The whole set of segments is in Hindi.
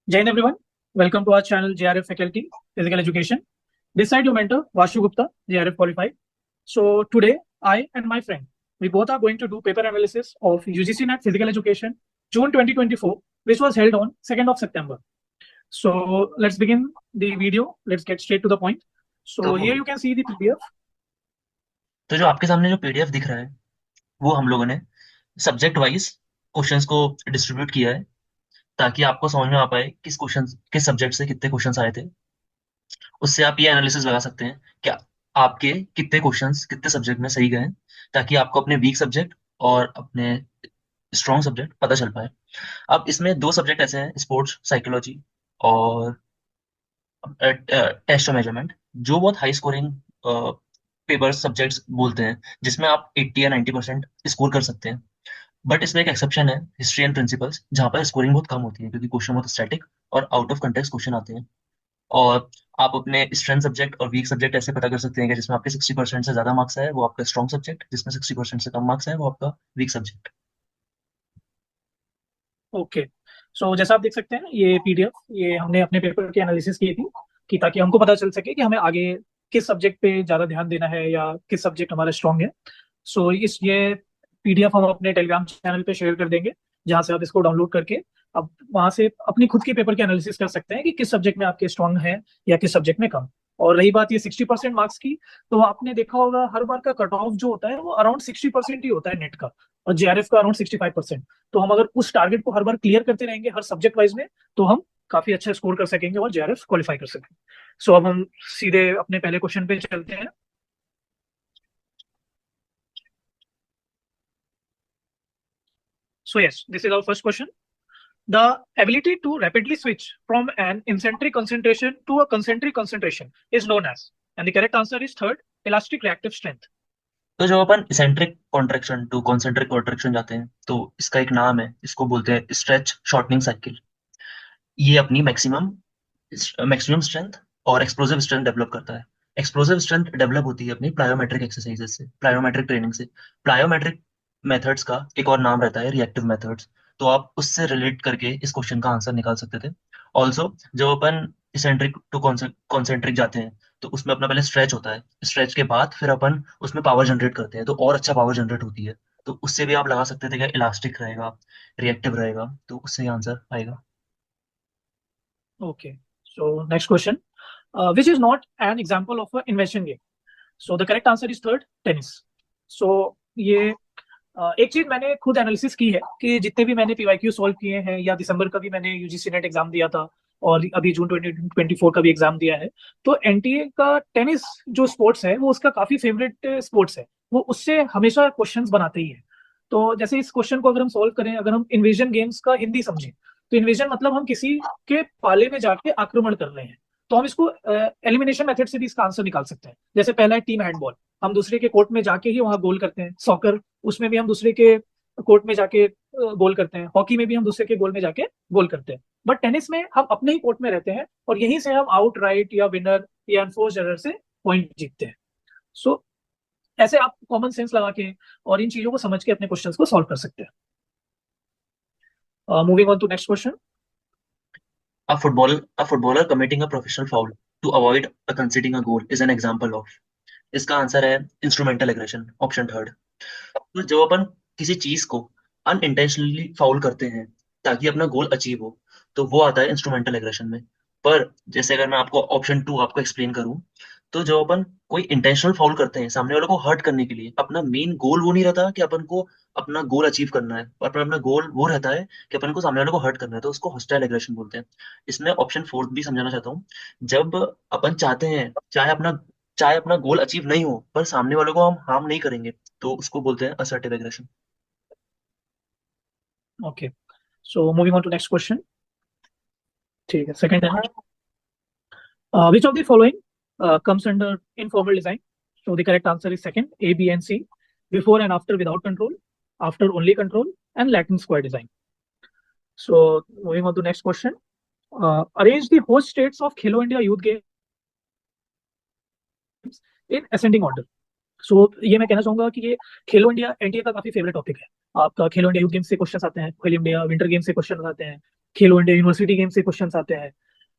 Jai Hind everyone. Welcome to our channel JRF Faculty Physical Education. This side your mentor Vashu Gupta, JRF qualified. So today I and my friend we both are going to do paper analysis of UGC NET Physical Education June 2024, which was held on 2nd of September. So let's begin the video. Let's get straight to the point. So तो here you can see the PDF. तो जो आपके सामने जो पीडीएफ दिख रहा है वो हम लोगों ने सब्जेक्ट वाइज क्वेश्चंस को डिस्ट्रीब्यूट किया है ताकि आपको समझ में आ पाए किस सब्जेक्ट से कितने क्वेश्चंस आए थे। उससे आप ये एनालिसिस लगा सकते हैं कि आपके कितने क्वेश्चंस कितने सब्जेक्ट में सही गए हैं, ताकि आपको अपने वीक सब्जेक्ट और अपने स्ट्रॉन्ग सब्जेक्ट पता चल पाए। अब इसमें दो सब्जेक्ट ऐसे हैं, स्पोर्ट्स साइकोलॉजी और टेस्ट और मेजरमेंट, जो बहुत हाई स्कोरिंग पेपर सब्जेक्ट्स बोलते हैं, जिसमें आप 80 या 90% स्कोर कर सकते हैं। बट इसमें एक एक्सेप्शन है, हिस्ट्री एंड प्रिंसिपल्स, जहाँ पर स्कोरिंग बहुत कम होती है क्योंकि क्वेश्चन बहुत स्टैटिक और आउट ऑफ कंटेक्स्ट क्वेश्चन आते हैं। और आप अपने स्ट्रेंथ सब्जेक्ट और वीक सब्जेक्ट ऐसे पता कर सकते हैं कि जिसमें आपके 60% से ज्यादा मार्क्स आए वो आपका स्ट्रॉन्ग सब्जेक्ट, जिसमें 60% से कम मार्क्स आए वो आपका वीक सब्जेक्ट। ओके, सो जैसा आप देख सकते हैं ये पीडीएफ ये हमने अपने पेपर की एनालिसिस की थी कि ताकि हमको पता चल सके कि हमें आगे किस सब्जेक्ट पे ज़्यादा ध्यान देना है या किस सब्जेक्ट हमारा स्ट्रांग है। सो इस ये पीडीएफ हम अपने टेलीग्राम चैनल पे शेयर कर देंगे, जहाँ से आप इसको डाउनलोड करके अब वहाँ से अपनी खुद की पेपर की एनालिसिस कर सकते हैं कि किस सब्जेक्ट में आपके स्ट्रांग है या किस सब्जेक्ट में कम। और रही बात ये 60% मार्क्स की, तो आपने देखा होगा हर बार का कट ऑफ जो होता है वो अराउंड 60% ही होता है नेट का, और जेआरएफ का अराउंड 65%। तो हम अगर उस टारगेट को हर बार क्लियर करते रहेंगे हर सब्जेक्ट वाइज में, तो हम काफी अच्छा स्कोर कर सकेंगे और जेआरएफ क्वालिफाई कर सकेंगे। सो अब हम सीधे अपने पहले क्वेश्चन पे चलते हैं। So yes, this is our first question. The ability to rapidly switch from an eccentric concentration to a concentric concentration is known as, and the correct answer is third, elastic reactive strength. तो जब अपन eccentric contraction to concentric contraction जाते हैं तो इसका एक नाम है, इसको बोलते हैं स्ट्रेच शॉर्टनिंग साइकिल। ये अपनी मैक्सिमम मैक्सिमम स्ट्रेंथ और एक्सप्लोसिव स्ट्रेंथ डेवलप करता है। एक्सप्लोसिव स्ट्रेंथ डेवलप होती है अपनी प्लायोमेट्रिक एक्सरसाइजेस से, प्लायोमेट्रिक ट्रेनिंग से। प्लायोमेट्रिक मेथड्स का एक और नाम रहता है रिएक्टिव मेथड्स। तो आप उससे रिलेट करके इस क्वेश्चन का आंसर निकाल सकते थे। ऑल्सो जब अपन इसेंट्रिक टू कॉन्सेंट्रिक जाते हैं तो उसमें अपना पहले स्ट्रेच होता है, स्ट्रेच के बाद फिर अपन उसमें पावर जनरेट करते हैं, तो और अच्छा पावर जनरेट होती है। तो उससे भी आप लगा सकते थे कि इलास्टिक रहेगा, रिएक्टिव रहेगा, तो उससे आंसर आएगा। Okay, so next question, which is not an example of an invention game. So the correct answer is third, tennis. So ये एक चीज मैंने खुद एनालिसिस की है कि जितने भी मैंने पीवाईक्यू सॉल्व किए हैं, या दिसंबर का भी मैंने यूजीसी नेट एग्जाम दिया था और अभी जून 2024 का भी एग्जाम दिया है, तो एनटीए का टेनिस जो स्पोर्ट्स है वो उसका काफी फेवरेट स्पोर्ट्स है। वो उससे हमेशा क्वेश्चंस बनाते ही है। तो जैसे इस क्वेश्चन को अगर हम सॉल्व करें, अगर हम इन्वेजन गेम्स का हिंदी समझें, तो इन्वेजन मतलब हम किसी के पाले में जाके आक्रमण कर रहे हैं। तो हम इसको एलिमिनेशन मेथड से भी इसका आंसर निकाल सकते हैं। जैसे पहला है टीम हैंडबॉल, हम दूसरे के कोर्ट में जाके ही वहां गोल करते हैं। सॉकर, उसमें भी हम दूसरे के कोर्ट में जाके गोल करते हैं। हॉकी में भी हम दूसरे के गोल में जाके गोल करते हैं। बट टेनिस में हम अपने ही कोर्ट में रहते हैं और यहीं से हम आउट राइट या विनर या अनफोर्स एरर से पॉइंट जीतते हैं। सो ऐसे आप कॉमन सेंस लगा के और इन चीजों को समझ के अपने क्वेश्चंस को सॉल्व कर सकते हैं। Moving on to next question. A footballer committing a professional foul to avoid a conceding a goal is an example of। इसका आंसर है इंस्ट्रूमेंटल एग्रेशन, ऑप्शन थर्ड। तो जब अपन किसी चीज को अनइंटेंशनली फाउल करते हैं ताकि अपना गोल अचीव हो, तो वो आता है इंस्ट्रूमेंटल एग्रेशन में। पर जैसे अगर मैं आपको ऑप्शन टू आपको एक्सप्लेन करूं, तो जब अपन कोई इंटेंशनल फाउल करते हैं सामने वाले को हर्ट करने के लिए, अपना मेन गोल वो नहीं रहता कि अपन को अपना गोल अचीव करना है, अपना अपना गोल वो रहता है कि अपन को सामने वाले को हर्ट करना है, तो उसको हॉस्टाइल एग्रेशन बोलते हैं। इसमें ऑप्शन फोर्थ भी समझाना चाहता हूँ। जब अपन चाहते हैं चाहे अपना गोल अचीव नहीं हो पर सामने वालों को हम हार्म नहीं करेंगे, तो उसको बोलते हैं assertive aggression. Okay, so moving on to next question. ठीक है, सेकंड है। Which of the following comes under informal design? So the correct answer is second, A, B, and C. Before and after without control, after only control, and Latin square design. So moving on to next question. Arrange the host states of Khelo India Youth Games in ascending order. सो ये मैं कहना चाहूंगा कि ये खेलो इंडिया एनटीए का काफी फेवरेट टॉपिक है। आपका खेलो इंडिया यूथ गेम्स से क्वेश्चन आते हैं, खेलो इंडिया विंटर गेम्स से क्वेश्चन आते हैं, खेलो इंडिया यूनिवर्सिटी गेम से क्वेश्चंस आते हैं।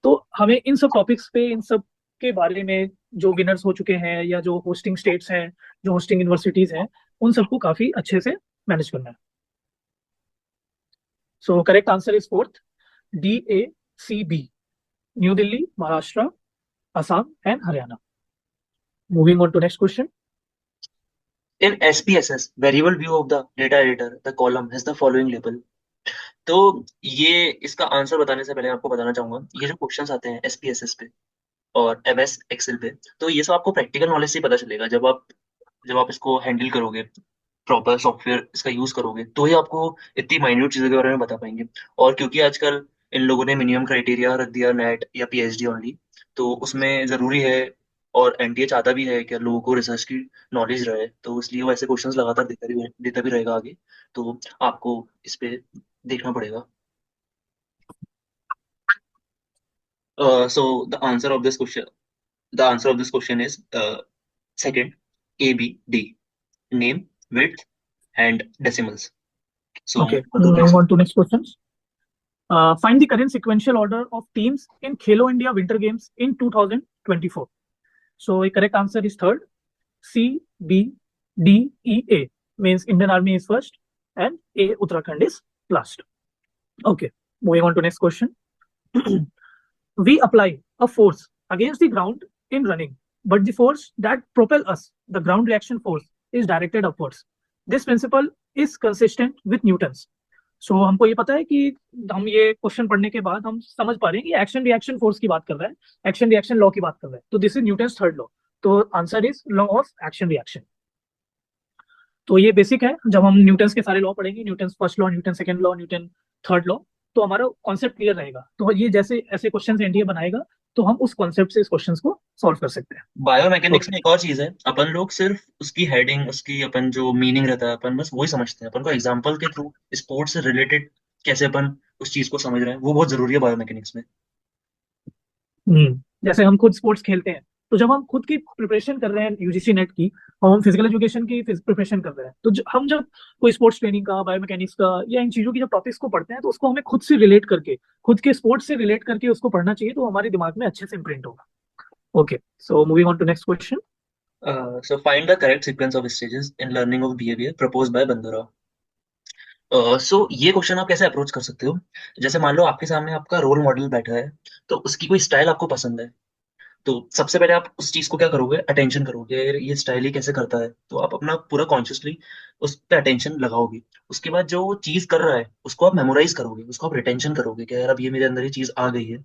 तो हमें इन सब टॉपिक्स पे, इन सब के बारे में, जो विनर्स हो चुके हैं या जो होस्टिंग स्टेट्स हैं, जो होस्टिंग यूनिवर्सिटीज हैं, उन सबको काफी अच्छे से मैनेज करना है। So correct answer is fourth, DACB, New Delhi, Maharashtra, Assam and Haryana. Moving on to next question. In SPSS, variable view of the data editor, the column has the following label. तो ये इसका आंसर बताने से पहले आपको बताना चाहूंगा, ये जो क्वेश्चंस आते हैं SPSS पे और MS एक्सेल पे, तो ये सब आपको प्रैक्टिकल नॉलेज से ही पता चलेगा। जब आप इसको हैंडल करोगे, प्रॉपर सॉफ्टवेयर इसका यूज करोगे, तो ही आपको इतनी माइन्यूट चीजों के बारे में बता पाएंगे। और क्योंकि आजकल इन लोगों ने मिनिमम क्राइटेरिया रख दिया नेट या PhD ओनली, तो उसमें जरूरी है, और एनटीए चाहता भी है कि लोगों को रिसर्च की नॉलेज रहे, तो इसलिए वो ऐसे क्वेश्चंस लगातार देता भी रहेगा आगे। तो आपको इस पे देखना पड़ेगा। So the answer of this question is second, ABD, name, width, and decimals. So Okay, on to moving next. on to next questions. Find the current sequential order of teams in Khelo India Winter Games in 2024. So the correct answer is third, CBDEA, means Indian Army is first and A, Uttarakhand is last. Okay, moving on to next question. We apply a force against the ground in running, but the force that propel us, the ground reaction force, is directed upwards. This principle is consistent with Newton's. सो हमको ये पता है कि हम ये क्वेश्चन पढ़ने के बाद हम समझ पा रहे हैं कि एक्शन रिएक्शन फोर्स की बात कर रहा है, एक्शन रिएक्शन लॉ की बात कर रहा है। तो this is Newton third law. तो answer is law of action reaction. तो ये बेसिक है, जब हम न्यूटन के सारे लॉ पढ़ेंगे, Newton first law, Newton second law, Newton third law, तो हमारा कॉन्सेप्ट क्लियर रहेगा। तो ये जैसे ऐसे क्वेश्चन एनडीए बनाएगा, तो हम उस कॉन्सेप्ट से इस क्वेश्चन को सॉल्व कर सकते हैं। Biomechanics okay. में एक और चीज है, अपन लोग सिर्फ उसकी हेडिंग, उसकी अपन जो मीनिंग रहता है, अपन बस वही समझते हैं। अपन को एग्जाम्पल के थ्रू स्पोर्ट्स से रिलेटेड कैसे अपन उस चीज को समझ रहे हैं, वो बहुत जरूरी है बायोमैकेनिक्स में। जैसे हम खुद स्पोर्ट्स खेलते हैं, तो जब हम खुद की प्रिपरेशन कर रहे हैं यूजीसी नेट की, और हम फिजिकल एजुकेशन की प्रिपरेशन कर रहे हैं, तो हम जब कोई स्पोर्ट्स ट्रेनिंग का, बायोमैकेनिक्स का या इन चीजों की जब टॉपिक्स को पढ़ते हैं, तो उसको हमें खुद से रिलेट करके, खुद के स्पोर्ट्स से रिलेट करके उसको पढ़ना चाहिए, तो हमारे दिमाग में अच्छे से इम्प्रिंट होगा। Okay, so moving on to next question. So find the correct sequence of stages in learning of behavior proposed by Bandura. ये क्वेश्चन आप कैसे अप्रोच कर सकते हो? जैसे मान लो आपके सामने आपका रोल मॉडल बैठा है, तो उसकी कोई स्टाइल आपको पसंद है। तो सबसे पहले आप उस चीज को क्या करोगे, अटेंशन करोगे, यार ये स्टाइल ही कैसे करता है, तो आप अपना पूरा कॉन्शियसली उस पर अटेंशन लगाओगे। उसके बाद जो वो चीज कर रहा है उसको आप मेमोराइज करोगे, उसको आप रिटेंशन करोगे कि यार अब ये मेरे अंदर ये चीज आ गई है,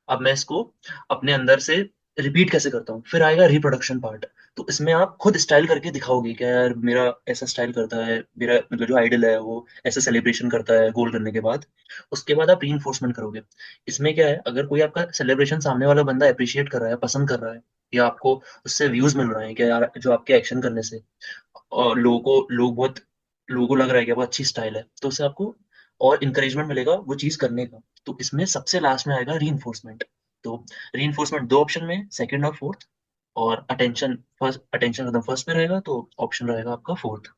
अब मैं इसको अपने अंदर से रिपीट कैसे करता हूँ। फिर आएगा रिप्रोडक्शन पार्ट। तो इसमें आप खुद स्टाइल करके दिखाओगे कि यार मेरा ऐसा स्टाइल करता है, मेरा मतलब जो आइडल है वो ऐसे सेलिब्रेशन करता है गोल करने के बाद। उसके बाद आप रीइंफोर्समेंट करोगे। इसमें क्या है, अगर कोई आपका सेलिब्रेशन सामने वाला बंदा अप्रिशिएट कर रहा है, पसंद कर रहा है, या आपको उससे व्यूज मिल रहे हैं कि यार जो आपके एक्शन करने से और लोगों को लग रहा है कि बहुत अच्छी स्टाइल है, तो उससे आपको और इंकरेजमेंट मिलेगा वो चीज करने का। तो इसमें सबसे लास्ट में आएगा रीइंफोर्समेंट। तो रीइंफोर्समेंट दो ऑप्शन में, सेकंड और फोर्थ, और अटेंशन एकदम फर्स्ट में रहेगा, तो ऑप्शन रहेगा आपका fourth.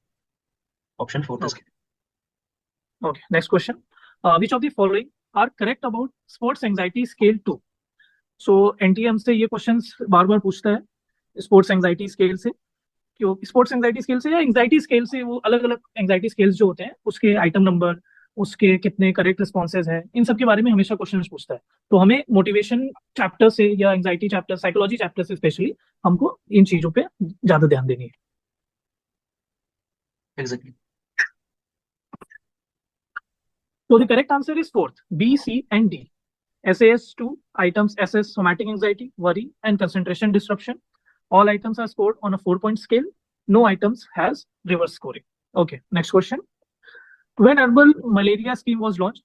Option fourth is. Okay. Okay, next question. Which of the following are correct about sports anxiety scale 2? So NTA हमसे ये क्वेश्चंस बार बार पूछता है स्पोर्ट्स एंजाइटी स्केल से, क्यों स्पोर्ट्स एंजाइटी स्केल से या एंजाइटी स्केल से, वो अलग अलग एंजाइटी स्केल्स जो होते हैं उसके आइटम नंबर, उसके कितने करेक्ट रिस्पॉन्सेज हैं, इन सब के बारे में हमेशा क्वेश्चन पूछता है। तो हमें मोटिवेशन चैप्टर से या एंजाइटी चैप्टर, साइकोलॉजी चैप्टर से स्पेशली हमको इन चीजों पे ज्यादा ध्यान देनी है। एग्जैक्टली। तो the correct answer is fourth, B, C and D. SAS2 items assess somatic anxiety, worry, and concentration disruption. All items are scored on a 4-point scale. No items has reverse scoring. Okay, next question. When herbal malaria scheme was launched,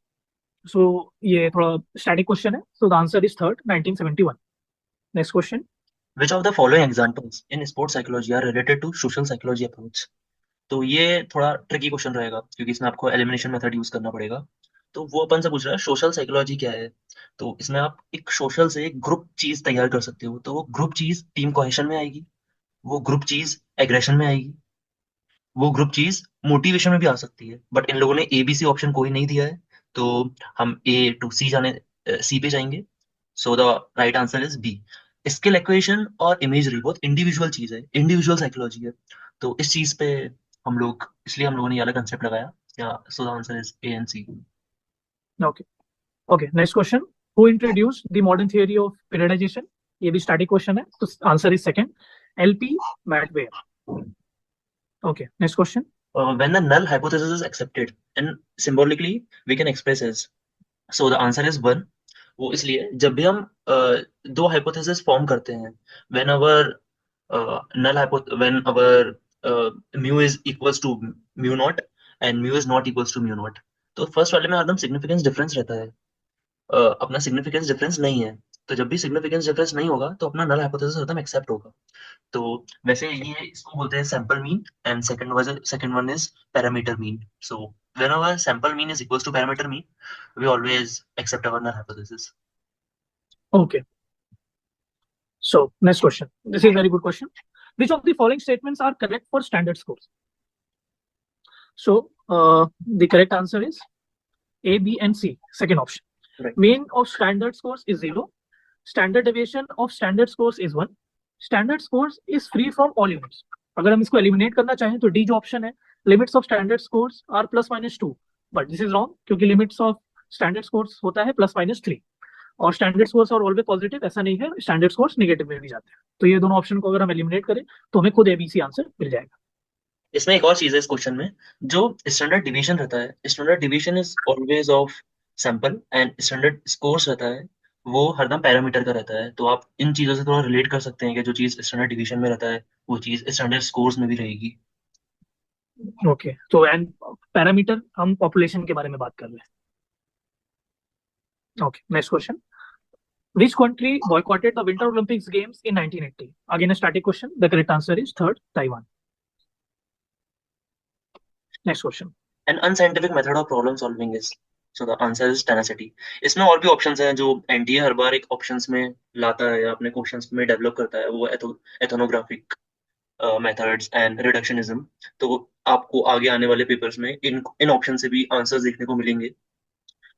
so ये थोड़ा static question है. So the answer is third, 1971. Next question. Which of the following examples in sports psychology are related to social psychology approach? तो ये थोड़ा ट्रिकी क्वेश्चन रहेगा, क्योंकि इसमें आपको एलिमिनेशन मेथड यूज करना पड़ेगा। तो वो अपन से पूछ रहा है सोशल साइकोलॉजी क्या है। तो इसमें आप एक सोशल से एक ग्रुप चीज तैयार कर सकते हो। तो वो ग्रुप चीज टीम कोहेशन में आएगी, वो ग्रुप चीज एग्रेशन में आएगी, वो ग्रुप चीज मोटिवेशन में भी आ सकती है। बट इन लोगों ने ABC ऑप्शन कोई नहीं दिया है, तो हम ए टू सी सी पे जाएंगे। So the right answer is B. Skill acquisition और इमेजरी बहुत इंडिविजुअल चीज है, इंडिविजुअल साइकोलॉजी है। तो इस चीज पे हम लोग, इसलिए हम लोगों ने ये वाला कंसेप्ट लगाया। या so the answer is A and C. Okay. Okay, next question. Who introduce the modern theory of periodization? ये भी स्टैटिक क्वेश्चन है, तो answer is second, L P Matveyev. Okay, next question. When the null hypothesis is accepted and symbolically we can express as, so the answer is one। वो इसलिए जब भी हम दो हाइपोथेसिस फॉर्म करते हैं, when our when our mu is equals to mu not and mu is not equals to mu not, तो फर्स्ट वाले में हरदम सिग्निफिकेंस डिफरेंस रहता है। अपना सिग्निफिकेंस डिफरेंस नहीं है। तो जब भी सिग्निफिकेंस डिफरेंस नहीं होगा तो अपना नल हाइपोथेसिस हरदम एक्सेप्ट होगा। तो वैसे ये इसको बोलते हैं sample mean, and second one is parameter mean. So whenever sample mean is equals to parameter mean, we always accept our null hypothesis। Okay, so next question. This is very good question. Which of the following statements are correct for standard scores? So the correct answer is A, B, and C. Second option. Right. Mean of standard scores is 0. Standard deviation of standard scores is 1. Standard scores is free from all limits. अगर हम इसको एलिमिनेट करना चाहें तो डी जो ऑप्शन है, limits of standard scores are +-2, but this is wrong क्योंकि लिमिट्स ऑफ स्टैंडर्ड स्कोर्स होता है +-3, और स्टैंडर्ड स्कोर्स और ऑलवेज पॉजिटिव ऐसा नहीं है, स्टैंडर्ड स्कोर्स नेगेटिव में भी जाते हैं। तो ये दोनों ऑप्शन को अगर हम एलिमिनेट करें तो हमें खुद एबीसी आंसर मिल जाएगा। इसमें एक और चीज है इस क्वेश्चन में, जो स्टैंडर्ड डिवीजन रहता है, standard division is always of sample, and standard scores रहता है वो हरदम पैरामीटर का रहता है। तो आप इन चीजों से थोड़ा रिलेट कर सकते हैं कि जो चीज स्टैंडर्ड डिवीजन में रहता है वो चीज स्टैंडर्ड स्कोर्स में भी रहेगी। ओके, तो एंड पैरामीटर हम पॉपुलेशन के बारे में बात कर रहे हैं। Okay, next question. Which country boycotted the Winter Olympics Games in 1980? Again, a static question. The correct answer is third, Taiwan. Next question. An unscientific method of problem solving is, so the answer is tenacity। इसमें और भी ऑप्शंस हैं जो एनटीए हर बार एक ऑप्शंस में लाता है या अपने क्वेश्चंस में डेवलप करता है, वो एथनोग्राफिक मेथड्स एंड रिडक्शनिज्म। तो आपको आगे आने वाले पेपर्स में इन ऑप्शन से भी आंसर्स देखने को मिलेंगे।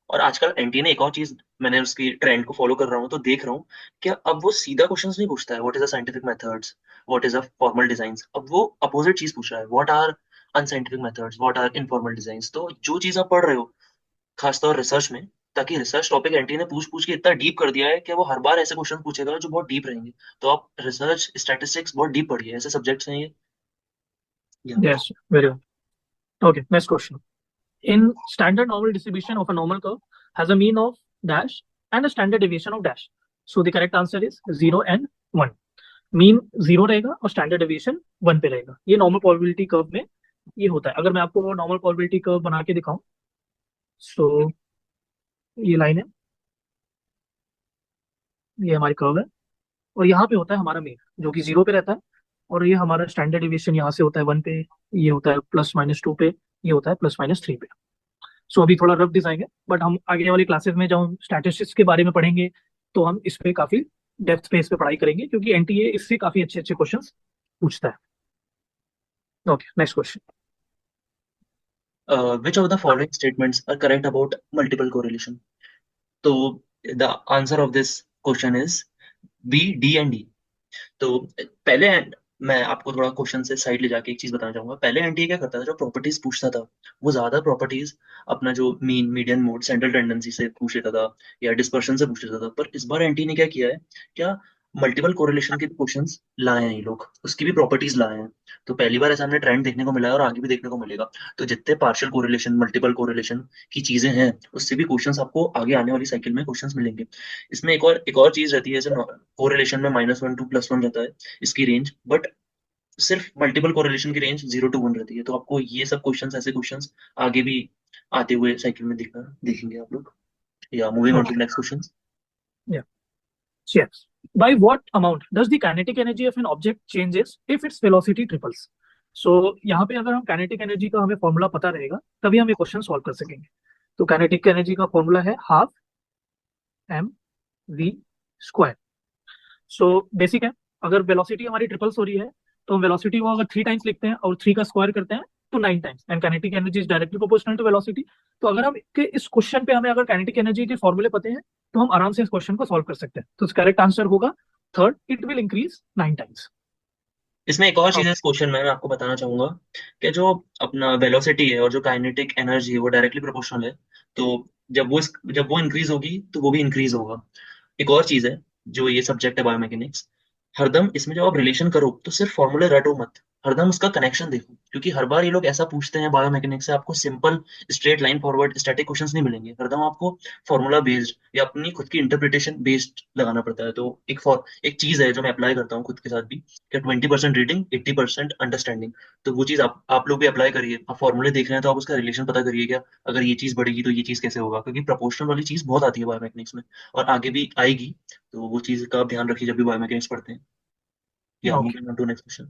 और आजकल एनटीए ने एक और चीज, मैंने उसकी ट्रेंड को फॉलो कर रहा हूँ तो देख रहा हूँ कि अब वो सीधा क्वेश्चंस नहीं पूछता है, what is a scientific methods, what is a formal designs. अब वो अपोजिट चीज पूछ रहा है, what are unscientific methods, what are informal designs. तो जो चीज आप पढ़ रहे हो खासतौर रिसर्च में, ताकि रिसर्च टॉपिक एनटीए ने पूछ पूछ के इतना डीप कर दिया है कि वो हर बार ऐसे क्वेश्चन पूछेगा जो बहुत डीप रहेंगे। तो आप रिसर्च स्टैटिस्टिक्स बहुत डीप पढ़िए, ऐसे सब्जेक्ट्स हैं ये। Yes, very good. Okay, next question. In standard normal distribution of a normal curve has a mean of dash and a standard deviation of dash. So the correct answer is 0 and 1. Mean 0 रहेगा और स्टैंडर्ड डेविएशन 1 पे रहेगा। ये नॉर्मल प्रोबेबिलिटी कर्व में ये होता है। अगर मैं आपको वो नॉर्मल प्रोबेबिलिटी कर्व बना के दिखाऊं, सो ये लाइन है, ये हमारी कर्व है, और यहाँ पे होता है हमारा मीन जो कि 0 पे रहता है, और ये हमारा स्टैंडर्ड डेविएशन यहाँ से होता है 1 पे, ये होता है +-2 पे, ये होता है +-3 पे। सो अभी थोड़ा रफ डिजाइन है, बट हम आगे वाली क्लासेस में जब हम स्टैटिस्टिक्स के बारे में पढ़ेंगे तो हम इस पे काफी डेप्थ पे इस पे पढ़ाई करेंगे, क्योंकि एनटीए इससे काफी अच्छे अच्छे क्वेश्चंस पूछता है। Okay, next question. Which of the following statements are correct about multiple correlation? तो the answer of this question is B, D and D। तो पहले मैं आपको थोड़ा क्वेश्चन से साइड ले जाके एक चीज बताना चाहूंगा। पहले एनटीए क्या करता था, जो प्रॉपर्टीज पूछता था वो ज्यादा प्रॉपर्टीज अपना जो mean, median, mode, central tendency से पूछ लेता था या डिस्पर्शन से पूछ लेता था। पर इस बार एनटीए ने क्या किया है, क्या मल्टीपल कोरिलेशन के क्वेश्चंस लाए हैं ये लोग, उसकी भी प्रॉपर्टीज लाए हैं। तो पहली बार ऐसा हमें ट्रेंड देखने को मिला है और आगे भी देखने को मिलेगा। तो जितने पार्शियल कोरिलेशन, मल्टीपल कोरिलेशन की चीजें हैं उससे भी क्वेश्चंस आपको आगे आने वाली साइकिल में क्वेश्चंस मिलेंगे। इसमें एक और चीज रहती है, जैसे कोरिलेशन में -1 to +1 रहता है इसकी रेंज, बट सिर्फ मल्टीपल कोरिलेशन की रेंज 0 to 1 रहती है। तो आपको ये सब क्वेश्चंस, ऐसे क्वेश्चंस आगे भी आते हुए साइकिल में देखेंगे आप लोग। Yeah moving on to next question. Yeah. Yes. By what amount does the kinetic energy of an object changes if its velocity triples? So यहाँ पे अगर हम काइनेटिक एनर्जी का हमें फॉर्मूला पता रहेगा तभी हम ये क्वेश्चन सॉल्व कर सकेंगे। तो काइनेटिक एनर्जी का फॉर्मूला है ½ mv²। सो बेसिक है, अगर वेलोसिटी हमारी ट्रिपल्स हो रही है तो हम वेलोसिटी को अगर 3 टाइम्स लिखते हैं और 3 का स्क्वायर करते हैं to 9 times and kinetic energy is directly proportional to velocity. तो अगर हम के इस क्वेश्चन पे हमें अगर काइनेटिक एनर्जी के फॉर्मूले पते हैं तो हम आराम से इस क्वेश्चन को सॉल्व कर सकते हैं. तो करेक्ट आंसर होगा third, it will increase 9 times. इसमें एक और चीज है ओके. इस क्वेश्चन में मैं आपको बताना चाहूंगा कि जो अपना वेलोसिटी है और जो काइनेटिक एनर्जी है वो डायरेक्टली प्रोपोर्शनल है। तो जब वो इंक्रीज होगी तो वो भी इंक्रीज होगा। एक और चीज है, जो ये सब्जेक्ट है बायोमैकेनिक्स, हरदम इसमें जब आप रिलेशन करो तो सिर्फ फॉर्मूले रटो मत, हरदम उसका कनेक्शन देखो, क्योंकि हर बार ये लोग ऐसा पूछते हैं बायोमैकेनिक्स से, आपको simple straight line forward static questions नहीं मिलेंगे, हरदम आपको फॉर्मूला बेस्ड या अपनी खुद की इंटरप्रिटेशन बेस्ड लगाना पड़ता है। तो एक चीज है जो मैं अप्लाई करता हूँ खुद के साथ भी, कि 20% रीडिंग 80% अंडरस्टैंडिंग। तो वो चीज आप लोग भी अप्लाई करिए। आप फॉर्मूले देख रहे हैं तो आप उसका रिलेशन पता करिए, क्या अगर ये चीज बढ़ेगी तो ये चीज कैसे होगा, क्योंकि प्रोपोर्शनल वाली चीज बहुत आती है बायोमैकेनिक्स में और आगे भी आएगी। तो वो चीज का आप ध्यान रखिए जब भी बायोमैकेनिक्स पढ़ते हैं। Yeah, okay. moving on to next question.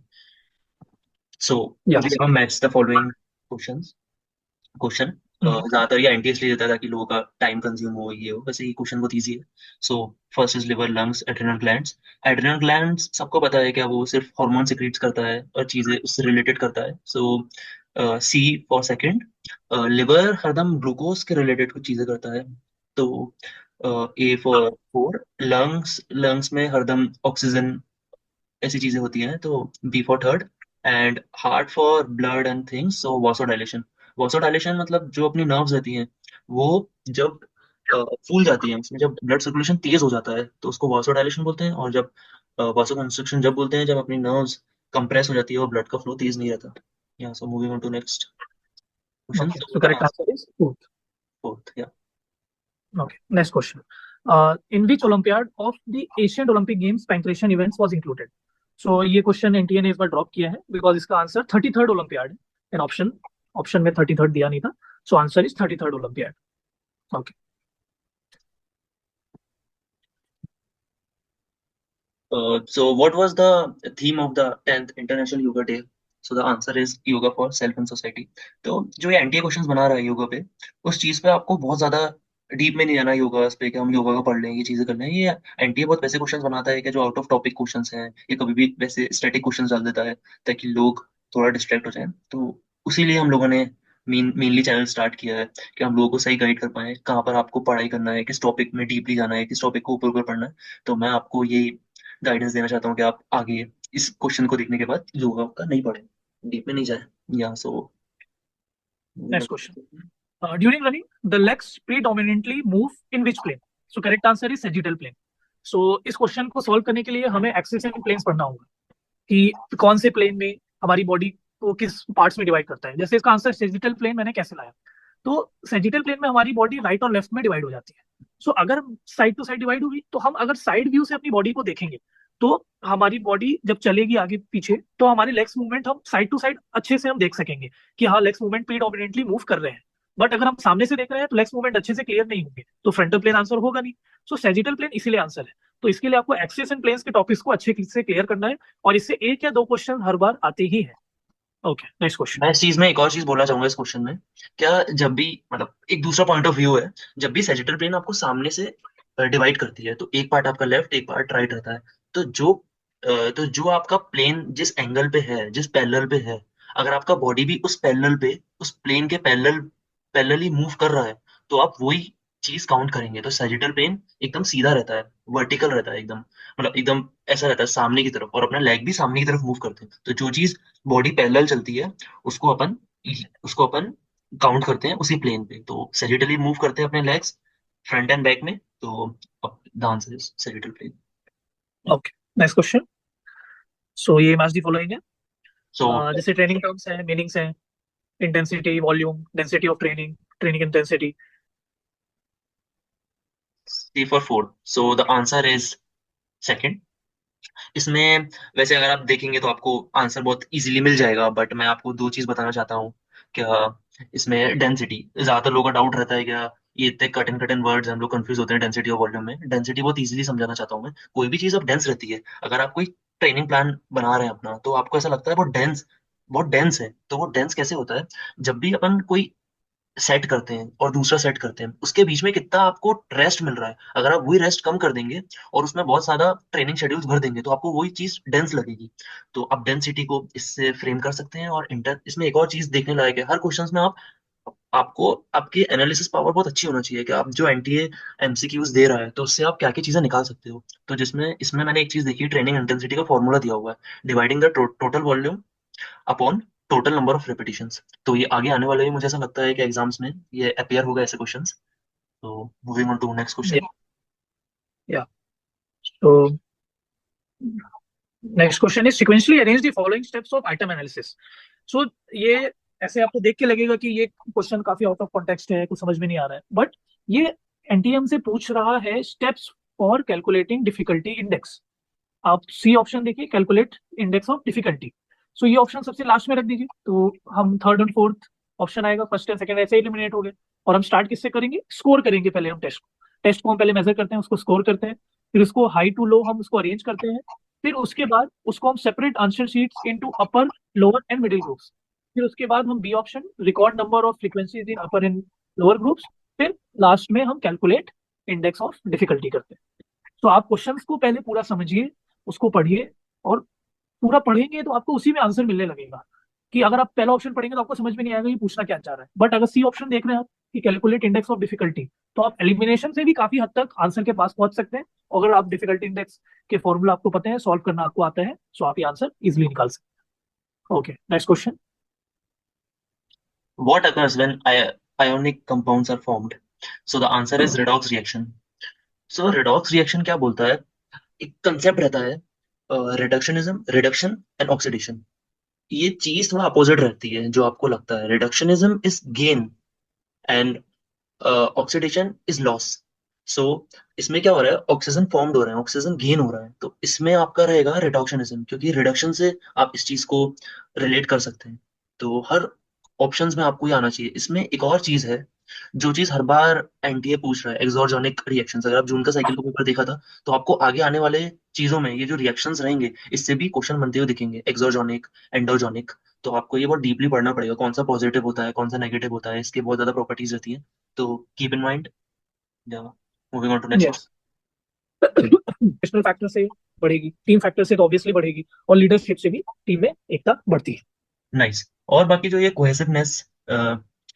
So या. we have matched the following questions. Question ज्यादातर ये एनटीएस ले देता है ताकि लोगों का टाइम कंज्यूम हो, ये हो, वैसे ये क्वेश्चन बहुत इजी है। So first is liver, lungs, adrenal glands. Adrenal glands सबको पता है क्या, वो सिर्फ हार्मोन सिक्रीट्स करता है और चीजें उससे रिलेटेड करता है। सो सी फॉर सेकंड। लिवर हरदम ग्लूकोज के रिलेटेड कुछ चीजें करता है। तो ए फॉर फोर। लंग्स में हरदम ऑक्सीजन ऐसी चीजें होती हैं। तो B for third. And heart for blood and things, so vasodilation. Vasodilation मतलब जो अपनी नर्व्स रहती हैं वो जब फूल जाती हैं, उसमें जब ब्लड सर्कुलेशन तेज हो जाता है तो उसको वासोडाइलेशन बोलते हैं। और जब वासो कंस्ट्रिक्शन जब बोलते हैं जब अपनी नर्व्स कंप्रेस हो जाती है और ब्लड का फ्लो तेज नहीं रहता। Yeah so moving on to next question. Okay. So so the correct answer answer is fourth. Fourth. Yeah Okay, next question. In which Olympiad of the Ancient Olympic Games pancration events was included? So ये क्वेश्चन एनटीए ने इस बार ड्रॉप किया है बिकॉज इसका आंसर 33rd ओलंपियाड है. एन ऑप्शन में 33rd दिया नहीं था. So answer is 33rd olympiad. Okay. So what was the theme of the 10th International Yoga Day? So the answer is yoga for self and society. तो जो ये एनटीए क्वेश्चंस बना रहा है योगा पे, उस चीज पे आपको बहुत ज्यादा डीप में नहीं जाना योगा पे कि हम योगा का पढ़ लें, ये चीजें कर लें। ये एनटीए बहुत वैसे क्वेश्चंस बनाता है कि जो आउट ऑफ टॉपिक क्वेश्चंस हैं, ये कभी भी वैसे स्टैटिक क्वेश्चंस डाल देता है ताकि लोग थोड़ा डिस्ट्रैक्ट हो जाए। तो उसीलिए हम लोगों ने मेनली चैनल स्टार्ट किया है कि हम लोगों को सही गाइड कर पाए कहाँ पर आपको पढ़ाई करना है, किस टॉपिक में डीपली जाना है, किस टॉपिक को ऊपर ऊपर पढ़ना है। तो मैं आपको ये गाइडेंस देना चाहता हूँ कि आप आगे इस क्वेश्चन को देखने के बाद योगा का नहीं पढ़ें, डीप में नहीं जाए। या so next question. During running, the legs predominantly move in which plane? So correct answer is sagittal plane. So इस क्वेश्चन को सॉल्व करने के लिए हमें एक्सिस एंड प्लेन्स पढ़ना होगा कि कौन से प्लेन में हमारी बॉडी को किस पार्ट्स में डिवाइड करता है. जैसे इसका आंसर सेजिटल प्लेन मैंने कैसे लाया, तो सेजिटल प्लेन में हमारी बॉडी राइट और लेफ्ट में डिवाइड हो जाती है. सो अगर साइड टू साइड डिवाइड होगी तो हम अगर साइड व्यू से अपनी बॉडी को देखेंगे तो हमारी बॉडी जब चलेगी आगे पीछे तो हमारे लेग्स मूवमेंट हम साइड टू साइड अच्छे से हम देख सकेंगे कि हाँ लेग्स मूवमेंट प्रीडोमिनेटली मूव कर रहे हैं. बट अगर हम सामने से देख रहे हैं तो लेग्स मूवमेंट अच्छे से क्लियर नहीं होंगे, तो फ्रंटल प्लेन आंसर होगा नहीं. सो सेजिटल प्लेन इसीलिए आंसर है. तो इसके लिए आपको एक्सिस एंड प्लेन्स के टॉपिक्स को अच्छे से क्लियर करना है और इससे एक या दो क्वेश्चन हर बार आते ही है. Okay, next question. मैं इस चीज में एक और चीज बोलना चाहूंगा इस क्वेश्चन में, क्या जब भी मतलब एक दूसरा पॉइंट ऑफ व्यू है, जब भी सेजिटल प्लेन आपको सामने से डिवाइड करती है तो एक पार्ट आपका लेफ्ट एक पार्ट राइट रहता है। तो जो आपका प्लेन जिस एंगल पे है, जिस पैरेलल पे है, अगर आपका बॉडी भी उस पैरेलल पे उस प्लेन के पैरेलली मूव कर रहा है तो आप वही चीज काउंट करेंगे। तो सेजिटल प्लेन एकदम सीधा रहता है, वर्टिकल रहता है एकदम, मतलब एकदम ऐसा रहता है सामने की तरफ, और अपना लेग भी सामने की तरफ मूव करते हैं। तो जो चीज बॉडी पैरेलल चलती है उसको अपन उसको अपन काउंट करते हैं उसी प्लेन पे। तो सेजिटली मूव करते हैं अपने लेग्स फ्रंट एंड बैक में। तो the answer is sagittal plane. Okay, next question. So ये मैच दी फॉलोइंग है. सो जैसे ट्रेनिंग टर्म्स है, मीनिंग्स है, intensity, volume, density of training, training intensity. C for four, so the answer is second. इसमें वैसे अगर आप देखेंगे तो आपको आंसर बहुत इजीली मिल जाएगा, बट मैं आपको दो चीज बताना चाहता हूँ। क्या इसमें डेंसिटी, ज्यादातर लोगों का डाउट रहता है क्या ये इतने कट एंड वर्ड्स, हम लोग कंफ्यूज होते हैं डेंसिटी और वॉल्यूम में। डेंसिटी बहुत इजीली समझाना चाहता हूँ मैं। कोई भी चीज अब डेंस रहती है, अगर आप कोई ट्रेनिंग प्लान बना रहे हैं अपना तो आपको ऐसा लगता है बहुत डेंस है। तो वो डेंस कैसे होता है, जब भी अपन कोई सेट करते हैं और दूसरा सेट करते हैं, उसके बीच में कितना आपको रेस्ट मिल रहा है। अगर आप वही रेस्ट कम कर देंगे और उसमें बहुत ज्यादा ट्रेनिंग शेड्यूल्स भर देंगे तो आपको वही चीज डेंस लगेगी। तो आप डेंसिटी को इससे फ्रेम कर सकते हैं। और इंटर इसमें एक और चीज देखने लायक है, हर क्वेश्चन में आपको आपकी एनालिसिस पावर बहुत अच्छी होना चाहिए कि आप जो एनटीए एमसीक्यूज दे रहा है तो उससे आप क्या क्या चीजें निकाल सकते हो। तो जिसमें इसमें मैंने एक चीज देखी, ट्रेनिंग इंटेंसिटी का फॉर्मूला दिया हुआ है, dividing the total volume upon total number of repetitions. तो ये आगे आने वाले में मुझे ऐसा लगता है कि एग्जाम्स में ये अपीयर होगा ऐसे क्वेश्चंस। तो moving on to next question. या या तो next question is sequentially arrange the following steps of item analysis. So ये ऐसे आपको देख के लगेगा कि ये क्वेश्चन काफी आउट ऑफ कॉन्टेक्स्ट है, कुछ समझ में नहीं आ रहा है, बट ये एनटीएम से पूछ रहा है steps for calculating difficulty index. आप सी ऑप्शन देखिए, कैलकुलेट इंडेक्स ऑफ डिफिकल्टी। सो ये ऑप्शन सबसे लास्ट में रख दीजिए, तो हम थर्ड एंड फोर्थ ऑप्शन आएगा, फर्स्ट एंड सेकंड ऐसे एलिमिनेट हो गए। और हम स्टार्ट किससे करेंगे, स्कोर करेंगे पहले हम टेस्ट को हम पहले मेजर करते हैं, उसको स्कोर करते हैं, फिर उसको हाई टू लो हम उसको अरेंज करते हैं, फिर उसके बाद उसको हम separate answer sheets into upper, lower and middle groups. फिर उसके बाद हम B option, record number of frequencies in upper and lower groups. फिर लास्ट में हम कैलकुलेट इंडेक्स ऑफ डिफिकल्टी करते हैं। तो आप क्वेश्चंस को पहले पूरा समझिए, उसको पढ़िए, और पूरा पढ़ेंगे तो आपको उसी में आंसर मिलने लगेगा। कि अगर आप पहला ऑप्शन पढ़ेंगे तो आपको समझ में नहीं आएगा ये पूछना क्या चाह रहा है, बट अगर सी ऑप्शन देख रहे हैं आप कि कैलकुलेट इंडेक्स ऑफ डिफिकल्टी, तो आप एलिमिनेशन से भी काफी हद तक आंसर के पास पहुंच सकते हैं। अगर आप डिफिकल्टी इंडेक्स के फॉर्मूला आपको पता है, सॉल्व करना आपको आता है, तो आप ये आंसर इजिली निकाल सकते हैं। Okay, next question. What occurs when ionic compounds are formed? So the answer is redox reaction. So redox reaction क्या बोलता है, एक कंसेप्ट रहता है, रिडक्शनिज्म, रिडक्शन एंड ऑक्सीडेशन। ये चीज थोड़ा अपोजिट रहती है जो आपको लगता है। Reductionism is gain and oxidation is loss. So इसमें क्या हो रहा है, ऑक्सीजन फॉर्म्ड हो रहा है, ऑक्सीजन गेन हो रहा है, तो इसमें आपका रहेगा रिडक्शनिज्म, क्योंकि रिडक्शन से आप इस चीज को रिलेट कर सकते हैं। तो हर ऑप्शंस में आपको ये आना चाहिए। इसमें एक और चीज है, जो चीज हर बार एनटीए पूछ रहा है, एक्सोर्जोनिक रिएक्शंस। अगर आप जून का साइकिल का पेपर देखा था तो आपको आगे आने वाले चीजों में ये जो रिएक्शंस रहेंगे इससे भी क्वेश्चन बनते हुए दिखेंगे, एक्सोर्जोनिक, एंडोजोनिक। तो आपको ये बहुत डीपली पढ़ना पड़ेगा, कौन सा पॉजिटिव होता है, कौन सा नेगेटिव होता है, इसके बहुत ज्यादा प्रॉपर्टीज रहती हैं। तो keep in mind. Moving on to next yes, national factor से बढ़ेगी, टीम फैक्टर से तो ऑब्वियसली बढ़ेगी, और लीडरशिप से भी टीम में एकता बढ़ती है। नाइस। और बाकी जो ये कोहेसिवनेस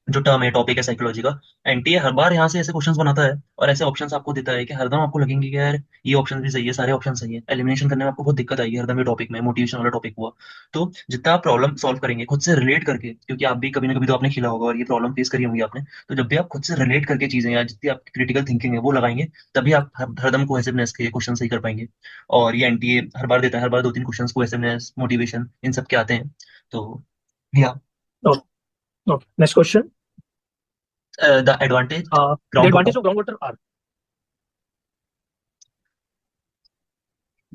जो टर्म है, टॉपिक है साइकोलॉजी का, एनटीए हर बार यहाँ से ऐसे क्वेश्चंस बनाता है और ऐसे ऑप्शंस आपको देता है कि हरदम आपको लगेंगे कि यार ये ऑप्शन भी सही है, सारे ऑप्शन सही है, एलिमिनेशन करने में आपको बहुत दिक्कत आएगी हरदम। ये टॉपिक में मोटिवेशन वाला टॉपिक हुआ, तो जितना आप प्रॉब्लम सॉल्व करेंगे खुद से रिलेट करके, क्योंकि आप भी कभी ना कभी तो आपने खेला होगा और ये प्रॉब्लम फेस करी होंगी आपने, तो जब भी आप खुद से रिलेट करके चीजें या जितनी आपकी क्रिटिकल थिंकिंग है वो लगाएंगे, तभी आप हरदम कोहेसिवनेस के क्वेश्चन सही कर पाएंगे। और ये एनटीए हर बार देता है, हर बार दो तीन क्वेश्चन कोहेसिवनेस, मोटिवेशन, इन सब के आते हैं। तो या okay, next question. The advantage The ground water. advantage of groundwater are,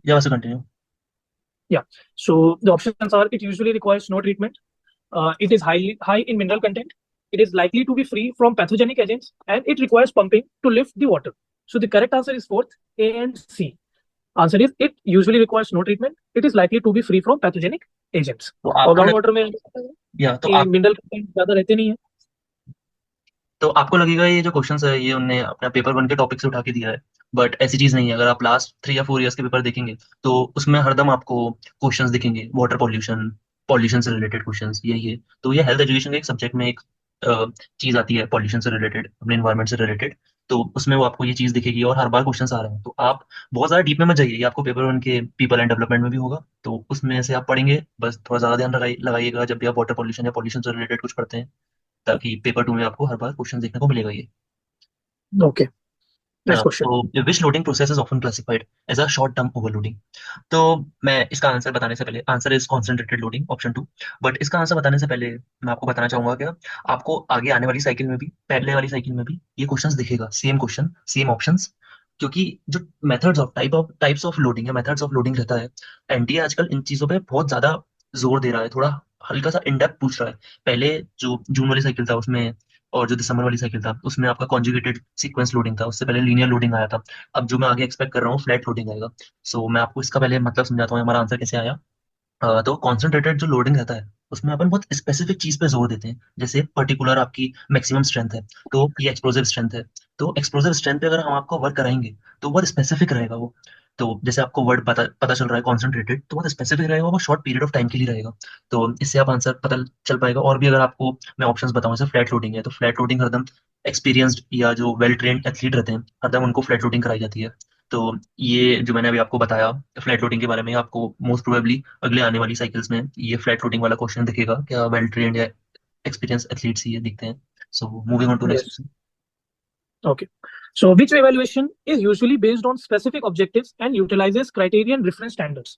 या वैसे continue. yeah. So the options are: it usually requires no treatment, it is high in mineral content, it is likely to be free from pathogenic agents, and it requires pumping to lift the water. So the correct answer is fourth, A and C. Answer is it usually requires no treatment, it is likely to be free from pathogenic agents. तो और आपको ग्राउंड लग, वाटर में या तो ये आप मिनरल कंटेंट ज्यादा रहते नहीं है। तो आपको लगेगा ये जो क्वेश्चंस है ये उनने अपना पेपर वन के टॉपिक से उठा के दिया है, बट ऐसी चीज नहीं है। अगर आप लास्ट 3 या 4 ईयर्स के पेपर देखेंगे तो उसमें हरदम आपको क्वेश्चंस दिखेंगे, वाटर पॉल्यूशन, पॉल्यूशन से रिलेटेड क्वेश्चंस, यही है। तो ये हेल्थ एजुकेशन के एक सब्जेक्ट में एक चीज आती है, पॉल्यूशन से रिलेटेड, अपने एनवायरमेंट से रिलेटेड। तो उसमें वो आपको ये चीज दिखेगी और हर बार क्वेश्चंस आ रहे हैं। तो आप बहुत ज्यादा डीप में मत जाइए, ये आपको पेपर वन के पीपल एंड डेवलपमेंट में भी होगा, तो उसमें से आप पढ़ेंगे। बस थोड़ा ज्यादा ध्यान लगाइएगा जब भी आप वाटर पॉल्यूशन या पॉल्यूशन से रिलेटेड कुछ पढ़ते हैं, ताकि पेपर टू में आपको हर बार क्वेश्चन देखने को मिलेगा ये। Okay, next question. तो which loading process is often classified as a short term overloading. तो मैं इसका आंसर बताने से पहले, answer is concentrated loading, option 2। But इसका आंसर बताने से पहले मैं आपको बताना चाहूंगा कि आपको आगे आने वाली साइकिल में भी, पहले वाली साइकिल में भी ये क्वेश्चंस दिखेगा, सेम क्वेश्चन सेम ऑप्शंस। क्योंकि जो methods of types of loading या मेथड्स ऑफ लोडिंग रहता है, एनटीए आजकल इन चीजों पे बहुत ज्यादा जोर दे रहा है, थोड़ा हल्का सा इन डेप्थ पूछ रहा है। पहले जो जून वाली साइकिल था उसमें, और जो दिसंबर वाली साइकिल था उसमें आपका कॉन्जुगेटेड सीक्वेंस लोडिंग था, उससे पहले लीनियर लोडिंग आया था। अब जो मैं आगे एक्सपेक्ट कर रहा हूँ फ्लैट लोडिंग आएगा। सो मैं आपको इसका पहले मतलब समझाता हूँ हमारा आंसर कैसे आया। तो कॉन्सेंट्रेटेड जो लोडिंग रहता है उसमें अपन बहुत स्पेसिफिक चीज पे जोर देते हैं, जैसे पर्टिकुलर आपकी मैक्सिमम स्ट्रेंथ है तो ये एक्सप्लोसिव स्ट्रेंथ है। तो एक्सप्लोसिव स्ट्रेंथ पे अगर हम आपको वर्क कराएंगे तो बहुत स्पेसिफिक रहेगा वो। तो जैसे आपको वर्ड पता पता चल रहा है कॉन्सेंट्रेटेड, तो बहुत स्पेसिफिक रहेगा, वो शॉर्ट पीरियड ऑफ टाइम के लिए रहेगा। तो इससे आप आंसर पता चल पाएगा। और भी अगर आपको मैं ऑप्शंस बताऊं, जैसे फ्लैट लोडिंग है तो फ्लैट लोडिंग हरदम एक्सपीरियंस्ड या जो वेल ट्रेन्ड एथलीट रहते हैं हरदम उनको फ्लैट लोडिंग कराई जाती है। तो ये जो मैंने अभी आपको बताया फ्लैट लोडिंग के बारे में, आपको मोस्ट प्रोबेबली अगले आने वाली साइकिल्स में ये फ्लैट लोडिंग वाला क्वेश्चन दिखेगा, क्या वेल ट्रेन्ड या एक्सपीरियंस एथलीट्स ही ये दिखते हैं। So moving on to next Yes. Question. Okay. So, which evaluation is usually based on specific objectives and utilizes criterion reference standards?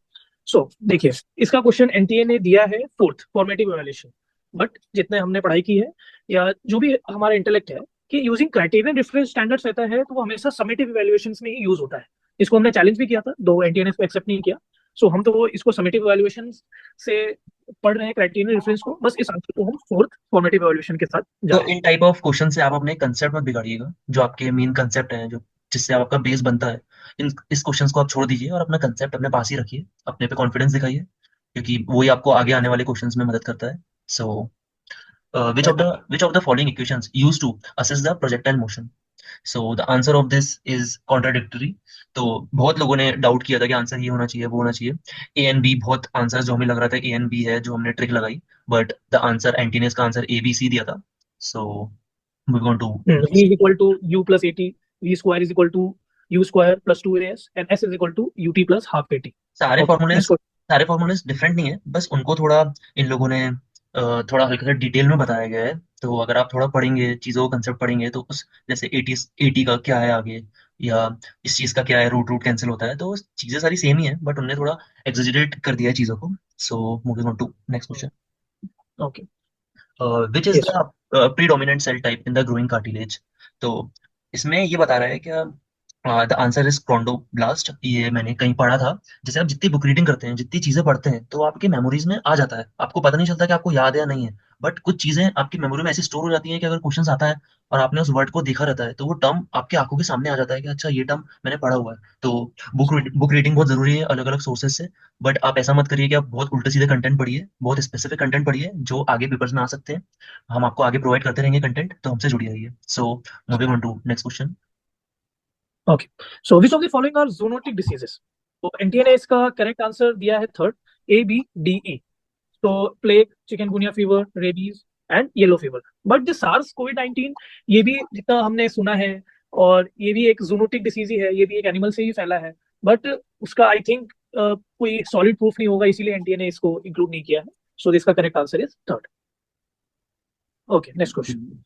So, देखिए इसका क्वेश्चन एनटीए ने दिया है फोर्थ फॉर्मेटिव इवैल्यूएशन, बट जितने हमने पढ़ाई की है या जो भी हमारा इंटेलेक्ट है कि यूजिंग क्राइटेरियन रेफरेंस स्टैंडर्ड्स रहता है तो वो हमेशा समेटिव इवैल्यूएशंस में ही यूज होता है। इसको हमने चैलेंज भी किया था, दो एनटीए ने इसको एक्सेप्ट नहीं किया। सो हम तो वो इसको समेटिव इवैल्यूएशन से पढ़ रहे हैं क्राइटेरियन रेफरेंस को, बस इस आंसर को हम फोर्थ फॉर्मेटिव इवैल्यूएशन के साथ जा तो रहे हैं। इन टाइप ऑफ क्वेश्चन से आप अपने कंसेप्ट मत बिगाड़िएगा, जो आपके मेन कंसेप्ट है, जो जिससे आपका बेस बनता है। इन इस क्वेश्चंस को आप छोड़ दीजिए और अपना कंसेप्ट अपने पास ही रखिए, अपने पे कॉन्फिडेंस दिखाइए, क्योंकि वही आपको आगे आने वाले क्वेश्चंस में मदद करता है। सो which of the following equations used to assess the projectile motion? So the answer of this is contradictory। तो बहुत लोगों ने डाउट किया था कि आंसर ये होना चाहिए वो होना चाहिए। ए एंड बी, बहुत आंसर जो हमें लग रहा था ए एंड बी है जो हमने ट्रिक लगाई, बट द आंसर एंटीनियस का आंसर ए बी सी दिया था। So moving on to V next. is equal to U plus AT, V square is equal to U square plus 2AS, and S is equal to UT plus half AT. सारे Okay, फॉर्मूलेज next question. सारे फॉर्मूलेज डिफरेंट नहीं है, बस उनको थोड़ा इन लोगों ने थोड़ा हल्का सा डिटेल में बताया गया है। तो अगर आप थोड़ा पढ़ेंगे चीजों को कंसेप्ट पढ़ेंगे तो उस जैसे एटी एटी का क्या है आगे, या इस चीज का क्या है, रूट रूट कैंसिल होता है, तो चीजें सारी सेम ही है बट उन्होंने थोड़ा एग्जेजरेट कर दिया है चीजों को। So moving on to next question. Okay, which is yes. The predominant cell type in the growing cartilage? तो इसमें ये बता रहा है क्या, द आंसर इज क्रोंडोब्लास्ट। ये मैंने कहीं पढ़ा था। जैसे आप जितनी बुक रीडिंग करते हैं, जितनी चीजें पढ़ते हैं, तो आपके मेमोरीज में आ जाता है, आपको पता नहीं चलता कि आपको याद है या नहीं है। बट कुछ चीजें आपकी मेमोरी में ऐसी स्टोर हो जाती हैं कि अगर क्वेश्चन आता है और आपने उस वर्ड को देखा रहता है तो वो टर्म आपकी आंखों के सामने आ जाता है कि अच्छा ये टर्म मैंने पढ़ा हुआ है। तो बुक रीडिंग बहुत जरूरी है अलग अलग सोर्सेज से। बट आप ऐसा मत करिए कि आप बहुत उल्टे सीधे कंटेंट पढ़िए, बहुत स्पेसिफिक कंटेंट पढ़िए जो आगे पेपर्स में आ सकते हैं। हम आपको आगे प्रोवाइड करते रहेंगे कंटेंट, तो हमसे जुड़ी रहिए। So moving on to next question. Okay. So, which of the following are zoonotic diseases? तो एनटीए ने इसका करेक्ट आंसर दिया है थर्ड, ABDE। तो plague, chikungunya fever, rabies and yellow fever. But the SARS COVID 19, ये भी जितना हमने सुना है, और ये भी एक जूनोटिक डिसीज ही है, ये भी एक एनिमल से ही फैला है। बट उसका आई थिंक कोई सॉलिड प्रूफ नहीं होगा, इसीलिए एनटीए ने इसको इंक्लूड नहीं किया है। सो इसका correct answer is third. Okay, next question.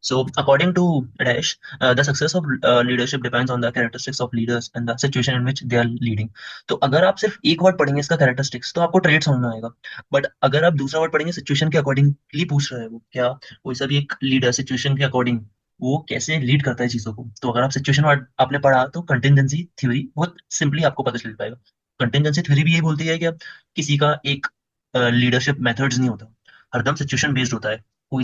So, according to Dash, the success of leadership depends on the characteristics of leaders and the situation in which they are leading। तो अगर आप सिर्फ एक वर्ड पढ़ेंगे इसका कैरेक्टरिस्टिक्स तो आपको ट्रेड समझ में आएगा। बट अगर आप दूसरा वर्ड पढ़ेंगे, सिचुएशन के अकॉर्डिंगली पूछ रहा है वो, क्या कोई सा भी एक लीडर सिचुएशन के अकॉर्डिंग वो कैसे लीड करता है चीजों को। तो अगर आप सिचुएशन वर्ड आपने पढ़ा तो कंटिजेंसी थ्योरी बहुत सिंपली आपको पता चल पाएगा। कंटिजेंसी थ्योरी भी यही बोलती है कि अब किसी का एक लीडरशिप मेथड्स नहीं होता, हरदम सिचुएशन बेस्ड होता है। कोई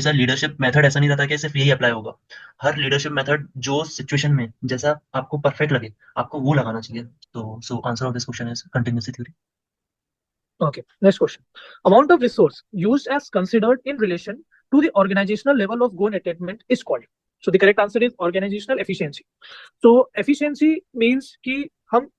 सा लीडरशिप मेथड ऐसा नहीं रहता कि सिर्फ यही अप्लाई होगा। हर लीडरशिप मेथड जो सिचुएशन में जैसा आपको परफेक्ट लगे आपको वो लगाना चाहिए। तो so answer of this question is continuity theory. Okay, next question. Amount of resource used as considered in relation to the organizational level of goal attainment is called. So the correct answer is organizational efficiency. So efficiency means कि हम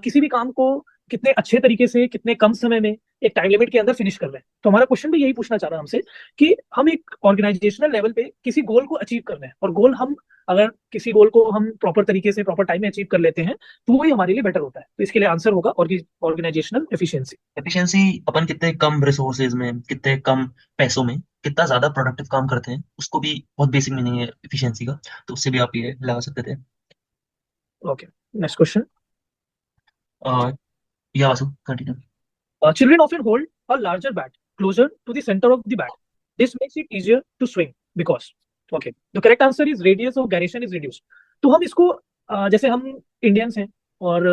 किसी भी काम को कितने अच्छे तरीके से कितने कम समय में एक टाइम लिमिट के अंदर फिनिश कर रहे हैं। तो हमारा क्वेश्चन भी यही पूछना चाह रहा है हमसे कि हम एक ऑर्गेनाइजेशनल लेवल पे किसी गोल को अचीव कर रहे हैं, और गोल हम अगर किसी गोल को हम प्रॉपर तरीके से प्रॉपर टाइम में अचीव कर लेते हैं तो वही हमारे लिए बेटर होता है। तो इसके लिए आंसर होगा ऑर्गेनाइजेशनल एफिशिएंसी। एफिशिएंसी अपन कितने कम रिसोर्सेज में, कितने कम पैसों में कितना ज्यादा प्रोडक्टिव काम करते हैं, उसको भी बहुत बेसिक मीनिंग है एफिशिएंसी का। तो उससे भी आप ये लगा सकते थे। Okay, next question. या वासु continue. Children often hold a larger bat closer to the center of the bat. This makes it easier to swing because, okay, the correct answer is radius of gyration is reduced. तो हम इसको जैसे हम इंडियंस हैं और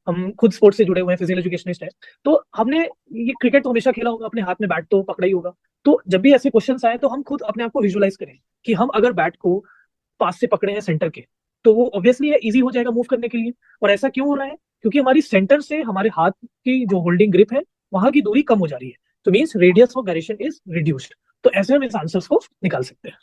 हम खुद स्पोर्ट्स से जुड़े हुए हैं, फिजिकल एजुकेशनिस्ट हैं, तो हमने ये क्रिकेट तो हमेशा खेला होगा, अपने हाथ में बैट तो पकड़ा ही होगा। तो जब भी ऐसे क्वेश्चंस आए तो हम खुद अपने आप को विजुअलाइज करें कि हम अगर बैट को पास से पकड़े हैं सेंटर के, तो वो ऑब्वियसली इजी हो जाएगा मूव करने के लिए। और ऐसा क्यों हो रहा है क्योंकि हमारी सेंटर से हमारे हाथ की जो होल्डिंग ग्रिप है वहां की दूरी कम हो जा रही है, तो means radius of gyration is reduced. तो ऐसे हम इस आंसर्स को निकाल सकते हैं।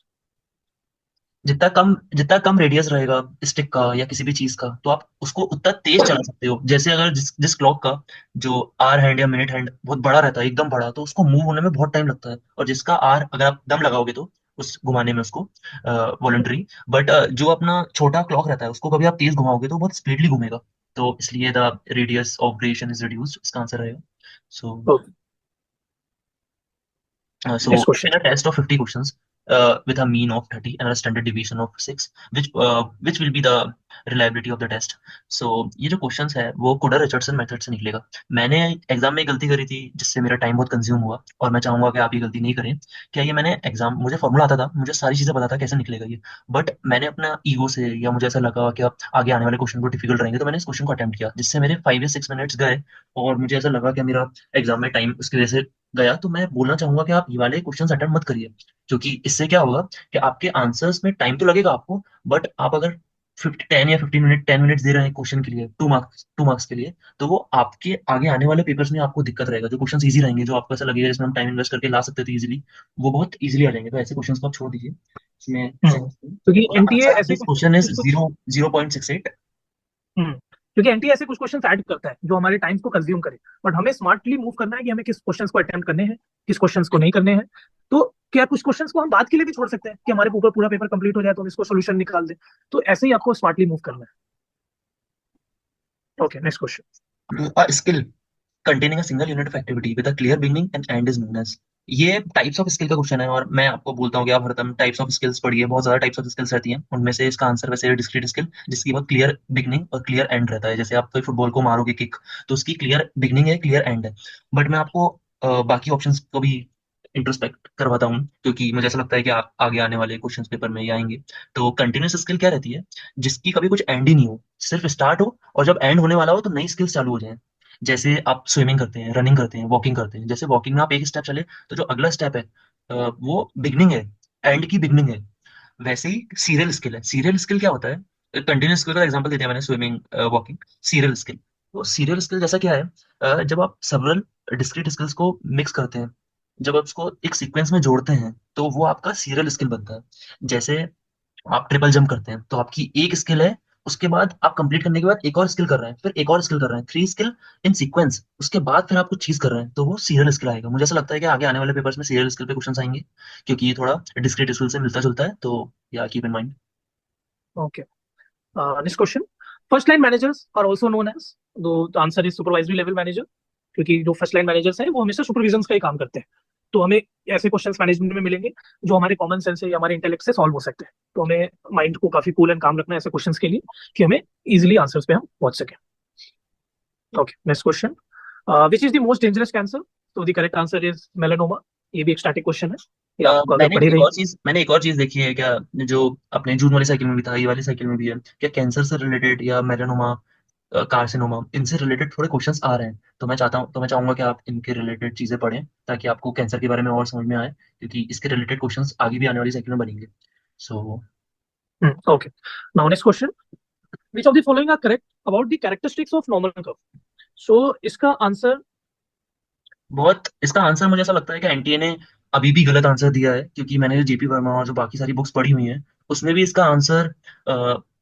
जितना कम रेडियस रहेगा स्टिक का या किसी भी चीज का, तो आप उसको उतना तेज चला सकते हो। जैसे अगर जिस क्लॉक का जो आर हैंड या मिनट हैंड बहुत बड़ा रहता है, एकदम बड़ा, तो उसको मूव होने में बहुत टाइम लगता है। और जिसका आर अगर आप दम लगाओगे तो उस घुमाने में उसको वॉलंटरी, बट जो अपना छोटा क्लॉक रहता है उसको कभी आप तेज घुमाओगे तो बहुत स्पीडली घूमेगा। तो इसलिए the radius of creation is reduced, इसका आंसर रहेगा। So next in question. a test of 50 questions with a mean of 30 and a standard deviation of 6, which will be the reliability of the test? So ये जो क्वेश्चंस है वो कोडर रिचर्डसन मेथड से निकलेगा। मैंने एग्जाम में गलती करी थी जिससे मेरा टाइम बहुत कंज्यूम हुआ, और मैं चाहूंगा कि आप ये गलती नहीं करें। क्या ये मैंने एग्जाम, मुझे फॉर्मूला आता था, मुझे सारी चीजें पता था कैसे निकलेगा ये, बट मैंने अपना ईगो से, या मुझे ऐसा लगा कि अब आगे आने वाले क्वेश्चन को डिफिकल्ट रहेंगे, तो मैंने इस क्वेश्चन को अटेम्प्ट किया जिससे मेरे 5 या 6 मिनट्स गए, और मुझे ऐसा लगा कि मेरा एग्जाम में टाइम उसकी वजह से गया। तो मैं बोलना चाहूंगा कि आप ये वाले क्वेश्चंस अटेम्प्ट मत करिए, क्योंकि इससे क्या होगा कि आपके आंसर्स में टाइम तो लगेगा आपको, बट आप अगर 10 या 15 मिनट 10 मिनट्स दे रहे हैं क्वेश्चन के लिए, 2 मार्क्स के लिए, तो वो आपके आगे आने वाले पेपर्स में आपको दिक्कत रहेगा। जो क्वेश्चन इजी रहेंगे, जो आपको ऐसा लगेगा जिसमें हम टाइम इन्वेस्ट करके ला सकते थे इजीली, वो बहुत इजीली आ जाएंगे। तो ऐसे क्वेश्चन को आप छोड़ दीजिए इसमें। क्योंकि एनटीए आंसर ऑफ ऐसे दिस कुछ क्वेश्चन इज कुछ कुछ 0.68। हम्म, क्योंकि एनटीए ऐसे कुछ क्वेश्चन ऐड करता है जो हमारे टाइम को कंज्यूम करे, बट हमें स्मार्टली मूव करना है कि हमें किस क्वेश्चंस को अटेम्प्ट करने हैं, किस क्वेश्चंस को नहीं करने हैं। तो क्या कुछ क्वेश्चंस को हम बात के लिए भी छोड़ सकते हैं कि हमारे ऊपर पूरा पेपर कंप्लीट हो जाए तो हम इसको सोल्यूशन निकाल दें। तो ऐसे ही आपको स्मार्टली मूव करना है। Okay, next question. A skill containing a single unit of activity with a clear beginning and end is known as। ये टाइप्स ऑफ स्किल का क्वेश्चन है, और मैं आपको बोलता हूँ कि आप हरदम टाइप्स ऑफ स्किल्स पढ़िए। बहुत ज्यादा टाइप्स ऑफ स्किल्स रहती हैं, उनमें से इसका आंसर वैसे डिस्क्रीट स्किल, जिसकी बहुत क्लियर बिगनिंग और क्लियर एंड रहता है। जैसे आप कोई फुटबॉल को मारोगे किक, तो उसकी क्लियर बिगनिंग है, क्लियर एंड है। बट मैं आपको बाकी ऑप्शंस को भी इंट्रोस्पेक्ट करवाता हूँ, क्योंकि मुझे ऐसा लगता है कि आगे आने वाले क्वेश्चन पेपर में ये आएंगे। तो कंटिन्यूस स्किल क्या रहती है? जिसकी कभी कुछ एंड ही नहीं हो, सिर्फ स्टार्ट हो, और जब एंड होने वाला हो तो नई स्किल्स चालू हो जाए। जैसे आप स्विमिंग करते हैं, रनिंग करते हैं, वॉकिंग करते हैं। जैसे वॉकिंग में आप एक स्टेप चले, तो जो अगला स्टेप है वो बिगनिंग है, एंड की बिगनिंग है। वैसे ही सीरियल स्किल है। सीरियल स्किल क्या होता है? कंटिन्यूस स्किल का एग्जांपल देते हैं मैंने, स्विमिंग, वॉकिंग। सीरियल स्किल, तो सीरियल स्किल जैसा क्या है, जब आप सेवरल डिस्क्रीट स्किल्स को मिक्स करते हैं, जब आप उसको एक सीक्वेंस में जोड़ते हैं, तो वो आपका सीरियल स्किल बनता है। जैसे आप ट्रिपल जंप करते हैं, तो आपकी एक स्किल है, उसके बाद आप कंप्लीट करने के बाद एक और स्किल कर रहे हैं, फिर एक और स्किल कर रहे हैं, 3 स्किल इन सीक्वेंस, उसके बाद फिर आप कुछ चीज कर रहे हैं, तो वो सीरियल स्किल आएगा। मुझे ऐसा लगता है कि आगे आने वाले पेपर्स में सीरियल स्किल पे क्वेश्चन आएंगे, क्योंकि ये थोड़ा डिस्क्रीट स्किल से मिलता जुलता है। तो या keep in mind. Okay, next question. First line managers are also known as, दो answer is supervisory level manager, क्योंकि जो फर्स्ट लाइन मैनेजर्स हैं वो हमेशा सुपरविजन का ही काम करते हैं। तो हमें ऐसे क्वेश्चंस मैनेजमेंट में मिलेंगे जो हमारे कॉमन सेंस से या हमारे इंटेलेक्ट से सॉल्व हो सकते हैं। तो हमें माइंड को काफी कूल एंड काम रखना है ऐसे क्वेश्चंस के लिए कि हमें इजीली आंसर्स पे हम पहुंच सकें। Okay, next question. Which is the most dangerous cancer? तो the correct answer is melanoma. ये भी एक स्टैटिक क्वेश्चन है, ये आप अगर पढ़े रही। मैंने एक और चीज देखी है क्या, जो अपने जून वाली साइकिल में भी था, ये वाली साइकिल में भी है क्या, कैंसर से रिलेटेड या मेलानोमा, कार्सिनोमा, इनसे रिलेटेड थोड़े क्वेश्चंस आ रहे हैं। तो मैं चाहूंगा कि आप इनके रिलेटेड चीजें पढ़ें, ताकि आपको कैंसर के बारे में और समझ में आए, क्योंकि इसके रिलेटेड क्वेश्चंस आगे भी आने वाली साइकिल में बनेंगे। So okay, now next question. Which of the following are correct about the characteristics of normal curve? So इसका आंसर बहुत इसका आंसर मुझे ऐसा लगता है कि एनटीए ने अभी भी गलत आंसर दिया है, क्योंकि मैंने जो जेपी वर्मा और जो बाकी सारी बुक्स पढ़ी हुई हैं, उसमें भी इसका answer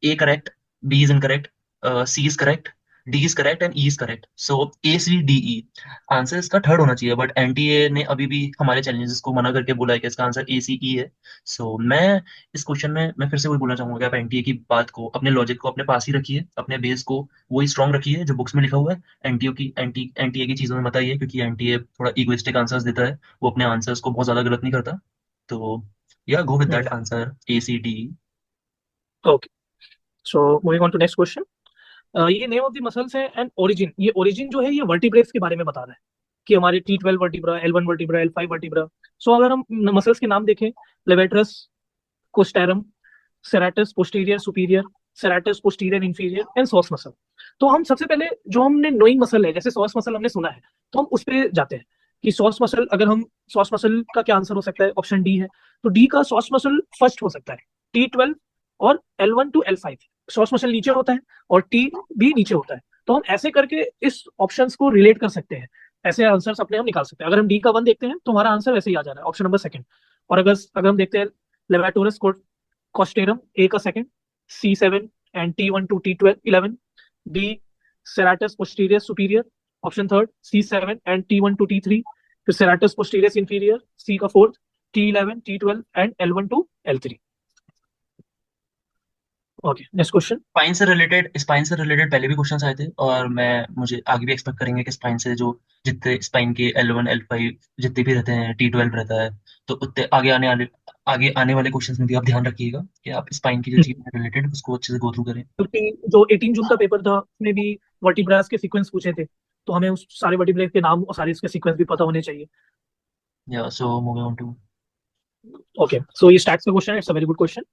A correct, B is incorrect, C is correct, D is correct and E is correct. So ACDE answer इसका थर्ड होना चाहिए, बट एनटीए ने अभी भी हमारे चैलेंजेस को मना करके बोला है कि इसका आंसर ACE है। सो मैं इस क्वेश्चन में मैं फिर से वही बोलना चाहूंगा कि आप एनटीए की बात को, अपने लॉजिक को अपने पास ही रखिए, अपने बेस को वही स्ट्रांग रखिए जो बुक्स में लिखा हुआ है। एनटीए की चीजों में मत आइए, क्योंकि एनटीए थोड़ा इगोइस्टिक आंसर्स देता है, वो अपने आंसर्स को बहुत ज्यादा गलत नहीं करता। तो yeah go with that answer, ACD। Okay, so moving on to next question. ये नेम ऑफ द मसल्स है एंड ओरिजिन। ये ओरिजिन जो है ये वर्टिब्रेट्स के बारे में बता रहा है कि हमारे T12 vertebra, L1 vertebra, L5 vertebra. सो अगर हम मसल्स के नाम देखें, levatores, costarum, serratus posterior superior, serratus posterior inferior and psoas muscle. तो हम सबसे पहले जो हमने नोइंग मसल है, जैसे सॉस मसल हमने सुना है, तो हम उस पे जाते हैं कि सॉस मसल, अगर हम सॉस मसल का क्या आंसर हो सकता है, ऑप्शन डी है। तो डी का सॉस मसल फर्स्ट हो सकता है, T12 और L1 to L5। Sauce muscle नीचे होता है और टी भी नीचे होता है, तो हम ऐसे करके इस ऑप्शंस को रिलेट कर सकते हैं, ऐसे आंसर्स अपने हम निकाल सकते हैं। अगर हम डी का 1 देखते हैं तो हमारा आंसर वैसे ही आ जा रहा है, ऑप्शन नंबर सेकंड। और अगर अगर हम देखते हैं लेवाटोरस कोस्टेरम, ए का second, C7 and T1 to T11, B serratus posterior superior, option third, C7 and T1 to T3, फिर सेराटस पोस्टीरियस इंफीरियर, सी का fourth, T11 T12 and L1 to L3। Okay, next question. Spine से रिलेटेड पहले भी क्वेश्चंस आए थे, और मुझे आगे भी एक्सपेक्ट करेंगे कि स्पाइन से जो जितने स्पाइन के L1 L5 जितने भी रहते हैं, T12 रहता है, तो उतने आगे आने वाले क्वेश्चंस में भी आप ध्यान रखिएगा कि आप स्पाइन की जो चीज है रिलेटेड उसको अच्छे से गो थ्रू करें। क्योंकि जो 18 जून का पेपर था उसमें भी वर्टिब्रास के सीक्वेंस पूछे थे, तो हमें उस सारे वर्टिब्रा के नाम और सारे इसके सीक्वेंस भी पता होने चाहिए। Yeah so moving on to Okay, so ये stats का question है, it's a very good question.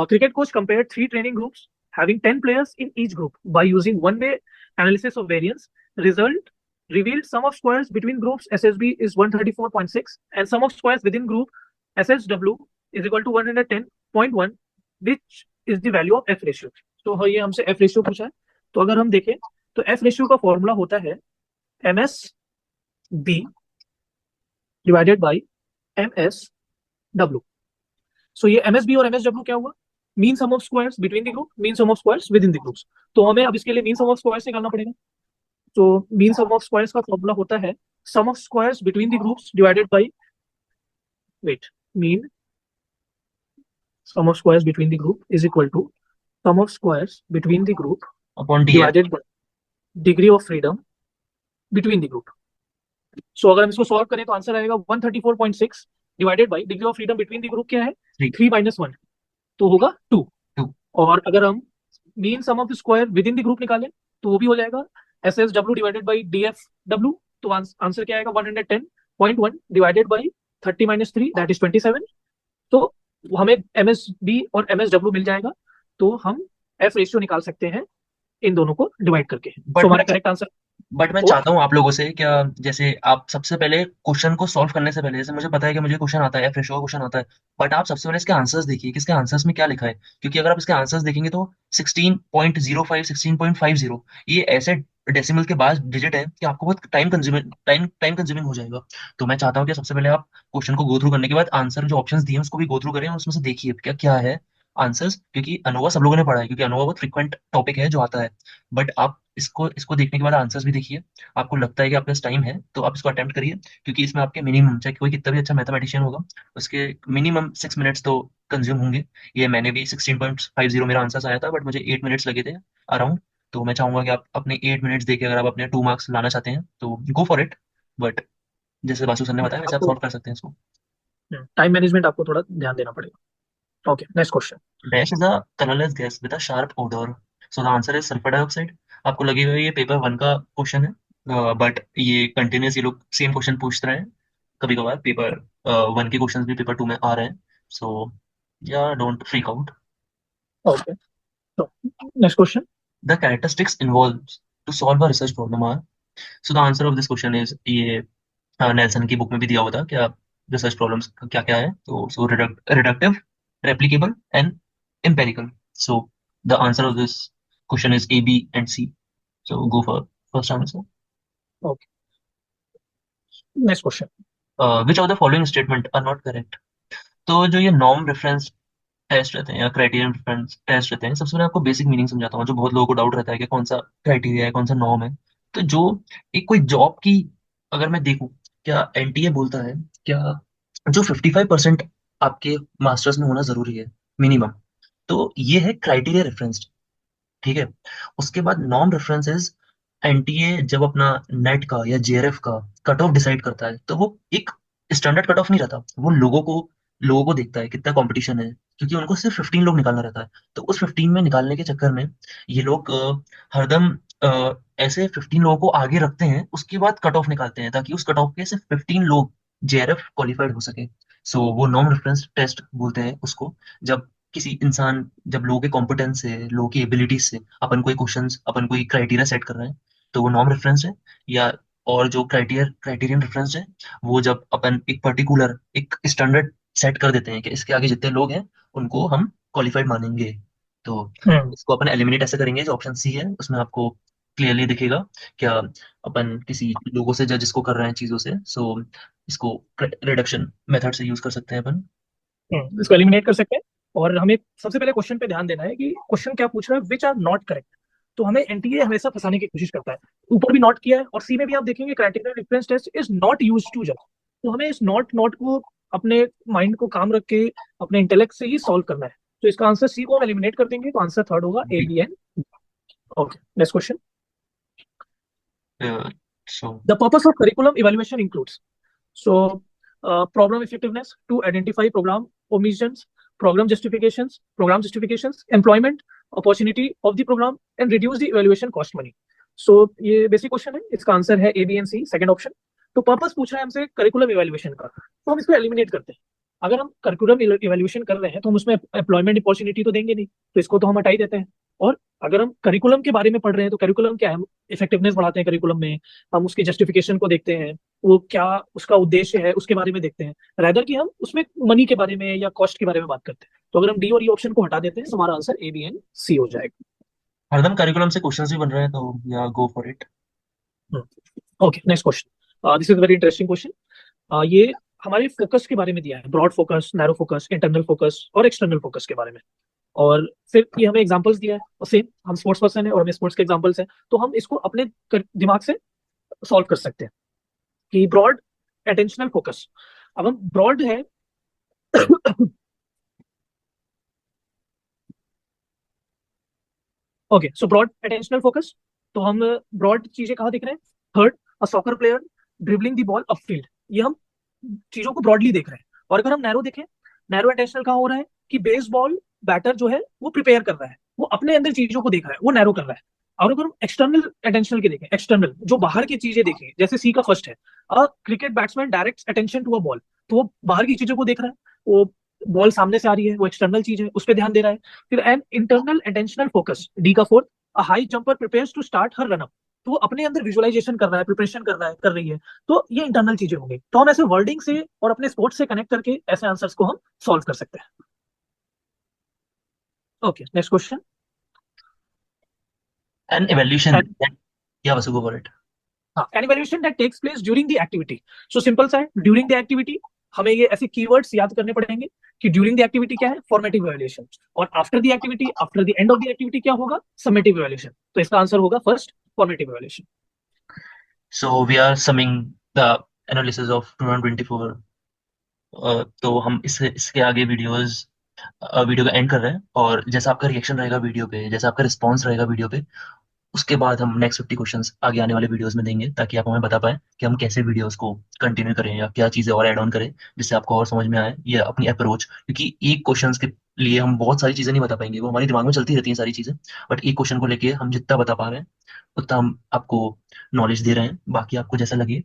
Cricket coach compared three training groups having 10 players in each group by using one-way analysis of variance. Result revealed sum of squares between groups SSB is 134.6 and sum of squares within group SSW is equal to 110.1, which is the value of F ratio. तो हाँ, ये हमसे F ratio पूछा है। तो अगर हम देखें तो F ratio का फॉर्मूला होता है MSB divided by MSW। So ये MSB और MSW क्या हुआ? Mean sum of squares between the group, mean sum of squares within the groups. तो हमें अब इसके लिए मीन सम ऑफ स्क्वायर्स निकालना पड़ेगा। तो मीन सम ऑफ स्क्वायर्स का फॉर्मूला होता है sum of squares between the groups divided by, wait, mean sum of squares between the group is equal to sum of squares between the group upon DF। Divided by degree of freedom between the group. So अगर हम इसको सॉल्व करें तो आंसर आएगा 134.6 divided by degree of freedom between the group क्या है? 3 3 - 1, तो होगा 2। 2। और अगर हम mean sum of square within the group निकालें तो वो भी हो जाएगा SSW डिवाइडेड बाई DFW। तो आंसर क्या आएगा? 110.1 डिवाइडेड बाई 30 - 3, दैट इज 27। तो हमें MSB और MSW मिल जाएगा। तो हम F रेशियो निकाल सकते हैं इन दोनों को डिवाइड करके। सो बट हमारा मैं करेक्ट आंसर बट मैं हो। चाहता हूँ आप लोगों से, क्या जैसे आप सबसे पहले क्वेश्चन को सॉल्व करने से पहले, जैसे मुझे पता है कि मुझे क्वेश्चन आता है, फ्रेशो का क्वेश्चन आता है, बट आप सबसे पहले इसके आंसर्स देखिए कि इसके आंसर्स में क्या लिखा है। क्योंकि अगर आप इसके आंसर्स देखेंगे तो 16.05, 16.50 ये ऐसे डेसिमल के बाद डिजिट है कि आपको बहुत टाइम कंज्यूमिंग हो जाएगा। तो मैं चाहता हूँ कि सबसे पहले आप क्वेश्चन को गो थ्रू करने के बाद आंसर जो ऑप्शंस दिए हैं उसको भी गो थ्रू करें, और उसमें से देखिए क्या क्या है आंसर्स, क्योंकि अनोवा सब लोगों ने पढ़ा है, क्योंकि अनोवा बहुत फ्रिक्वेंट टॉपिक है जो आता है। बट आप इसको इसको देखने के बाद आंसर्स भी देखिए। आपको लगता है कि आपके पास टाइम है तो आप इसको अटेम्प्ट करिए, क्योंकि इसमें आपके मिनिमम, चाहे कोई कितना भी अच्छा मैथमेटिशियन होगा, उसके मिनिमम 6 मिनट्स तो कंज्यूम होंगे। ये मैंने भी 16.50 मेरा आंसर आया था, बट मुझे 8 मिनट्स लगे थे अराउंड। तो मैं चाहूंगा कि आप अपने 8 मिनट्स देके अगर आप अपने 2 मार्क्स लाना चाहते हैं तो गो फॉर इट। बट जैसे बासु सर ने बताया वैसे आप आपको सॉल्व कर सकते हैं इसको। टाइम मैनेजमेंट आपको थोड़ा ध्यान देना पड़ेगा। Okay, next question. Dash is a colourless gas with a sharp odour, so the answer is sulphur dioxide. आपको लगेगा ये पेपर 1 का क्वेश्चन है, बट ये कंटिन्यूस ये लोग सेम क्वेश्चन पूछते रहे हैं। कभी कभार पेपर 1 के क्वेश्चन भी पेपर 2 में आ रहे हैं। So yeah don't freak out. Okay, तो next question. The characteristics involve to solve a research problem are, so the answer of this question is, ये नेल्सन की बुक में भी दिया हुआ था क्या रिसर्च प्रॉब्लम्स क्या क्या है। तो so reductive, replicable and empirical. So the answer of this question is A, B and C. So go for first answer. Okay, next question. Which of the following statement are not correct? तो जो ये नॉर्म रेफरेंस टेस्ट रहते हैं या क्राइटेरियन रेफरेंस टेस्ट रहते हैं, सबसे पहले आपको बेसिक मीनिंग समझाता हूँ, जो बहुत लोगों को डाउट रहता है कि कौन सा क्राइटेरिया है, कौन सा नॉर्म है। तो जो एक कोई जॉब की, अगर मैं देखूं, क्या NTA बोलता है क्या जो 55% आपके मास्टर्स में होना जरूरी है मिनिमम, तो ये है क्राइटेरिया रेफरेंस्ड। ठीक है। उसके बाद नॉर्म रेफरेंसेस, NTA जब अपना नेट का या JRF का कट ऑफ डिसाइड करता है तो वो एक स्टैंडर्ड कट ऑफ नहीं रहता, वो लोगों को देखता है कितना कंपटीशन है, क्योंकि उनको सिर्फ 15 लोग निकालना रहता है। तो उस 15 में निकालने के चक्कर में ये लोग हरदम ऐसे 15 लोगों को आगे रखते हैं, उसके बाद कट ऑफ निकालते हैं ताकि उस कट ऑफ के सिर्फ 15 लोग JRF क्वालिफाइड हो सके। सो वो नॉर्म रेफरेंस टेस्ट बोलते हैं उसको। जब जब लोगों के कॉम्पिटेंस से, लोगों की एबिलिटीज से अपन कोई क्राइटेरिया सेट कर रहे हैं, तो वो नॉर्म रेफरेंस है। या और जो क्राइटेरियन रेफरेंस है, वो जब अपन एक पर्टिकुलर एक स्टैंडर्ड सेट कर देते हैं कि इसके आगे जितने लोग हैं उनको हम क्वालिफाइड मानेंगे। तो हम्म। इसको अपन एलिमिनेट ऐसे करेंगे, जो ऑप्शन C है उसमें आपको क्लियरली दिखेगा क्या अपन किसी लोगों से जज इसको कर रहे हैं चीजों से। सो इसको रिडक्शन मेथड से यूज कर सकते हैं अपन। इसको एलिमिनेट कर सकते हैं। और हमें सबसे पहले क्वेश्चन पे ध्यान देना है कि क्वेश्चन क्या पूछ रहा है, विच आर नॉट करेक्ट। तो हमें एनटीए हमेशा फंसाने की कोशिश करता है। ऊपर भी नॉट किया है और सी में भी आप देखेंगे criterial difference test is not use to जज। तो हमें इस नॉट नॉट को अपने माइंड को काम रख के अपने इंटेलेक्ट से ही सॉल्व करना है। तो इसका आंसर सी को हम एलिमिनेट कर देंगे, तो आंसर थर्ड होगा A B and. Okay, next question. So the purpose of curriculum evaluation includes, so problem effectiveness to identify program justifications, employment opportunity of the program and reduce the evaluation cost money. So ये बेसिक क्वेश्चन है, इसका आंसर है A B and C, second option. तो पर्पस पूछ रहा है हमसे करिकुलम इवैल्यूएशन का, तो हम इसको एलिमिनेट करते हैं। अगर हम करिकुलम इवैल्यूएशन कर रहे हैं तो हम उसमें एम्प्लॉयमेंट अपॉर्चुनिटी तो देंगे नहीं, तो इसको तो हम हटा ही देते हैं। और अगर हम करिकुलम के बारे में पढ़ रहे हैं तो करिकुलम क्या है, हम इफेक्टिवनेस बढ़ाते हैं करिकुलम में, हम उसकी जस्टिफिकेशन को देखते हैं, वो क्या उसका उद्देश्य है उसके बारे में देखते हैं, रादर कि हम उसमें मनी के बारे में या कॉस्ट के बारे में बात करते हैं। तो अगर हम डी और ई ऑप्शन को हटा देते हैं तो हमारा answer A B and C हो जाएगा। हरदम करिकुलम से क्वेश्चंस भी बन रहे हैं तो yeah go for it. Okay, next question. This is very interesting question. ये हमारे फोकस के बारे में दिया है, broad focus, narrow focus, internal focus और एक्सटर्नल फोकस के बारे में। और फिर ये हमें एग्जांपल्स दिया है, और सेम हम स्पोर्ट्स पर्सन है और हमें स्पोर्ट्स के एग्जांपल्स हैं, तो हम इसको अपने दिमाग से सॉल्व कर सकते हैं कि ब्रॉड अटेंशनल फोकस। अब हम ब्रॉड है okay, so broad attentional focus. तो हम ब्रॉड चीजें कहाँ देख रहे हैं, third, a soccer player dribbling the ball up field. ये हम चीजों को ब्रॉडली देख रहे हैं। और अगर हम नैरो देखें, नैरो अटेंशनल कहाँ हो रहा है कि बेसबॉल बैटर जो है वो प्रिपेयर कर रहा है, वो अपने अंदर चीजों को देख रहा है, वो नैरो कर रहा है। और अगर हम एक्सटर्नल अटेंशनल के देखें, एक्सटर्नल जो बाहर की चीजें देखें, जैसे सी का फर्स्ट है, a cricket batsman direct attention to a ball, तो वो बाहर की चीजों को देख रहा है, वो बॉल सामने से आ रही है, वो एक्सटर्नल चीज है, उस पर ध्यान दे रहा है। फिर an internal attentional focus, D का fourth, a high jumper prepares to start her run up, तो वो अपने अंदर विजुअलाइजेशन कर रहा है, प्रिपरेशन कर रहा है, कर रही है। तो ये इंटरनल चीजें होंगी, तो हम ऐसे वर्डिंग से और अपने स्पोर्ट्स से कनेक्ट करके ऐसे आंसर्स को हम सॉल्व कर सकते हैं। Okay, next question. An evaluation yeah वसु गो फॉर इट। हाँ, an evaluation that takes place during the activity. So simple सा है, ड्यूरिंग द एक्टिविटी हमें ये ऐसे कीवर्ड्स याद करने पड़ेंगे कि ड्यूरिंग द एक्टिविटी क्या है, फॉर्मेटिव इवैल्यूएशन, और after the activity, after the end of the activity क्या होगा, समेटिव इवैल्यूएशन। तो इसका आंसर होगा first, formative evaluation. So we are summing the analysis of 2024। तो हम इसके आगे वीडियो का एंड कर रहे हैं, और जैसा आपका रिएक्शन रहेगा वीडियो पे, जैसा आपका रिस्पॉन्स रहेगा वीडियो पे, उसके बाद हम नेक्स्ट 50 क्वेश्चंस आगे आने वाले वीडियोस में देंगे, ताकि आप हमें बता पाएं कि हम कैसे वीडियोस को कंटिन्यू करें या क्या चीज़ें और ऐड ऑन करें, जिससे आपको और समझ में आए ये अपनी अप्रोच। क्योंकि एक क्वेश्चंस के लिए हम बहुत सारी चीज़ें नहीं बता पाएंगे, वो हमारे दिमाग में चलती रहती हैं सारी चीज़ें, बट एक क्वेश्चन को लेके हम जितना बता पा रहे हैं उतना हम आपको नॉलेज दे रहे हैं, बाकी आपको जैसा लगे।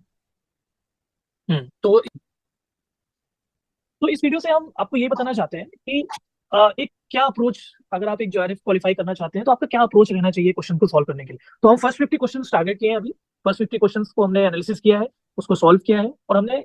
तो इस वीडियो से हम आपको ये बताना चाहते हैं कि एक क्या अप्रोच, अगर आप एक जेआरएफ क्वालिफाई करना चाहते हैं तो आपका क्या अप्रोच रहना चाहिए क्वेश्चन को सॉल्व करने के लिए। तो हम फर्स्ट 50 क्वेश्चन टारगेट किए हैं अभी। फर्स्ट 50 क्वेश्चन को हमने एनालिसिस किया है, उसको सॉल्व किया है, और हमने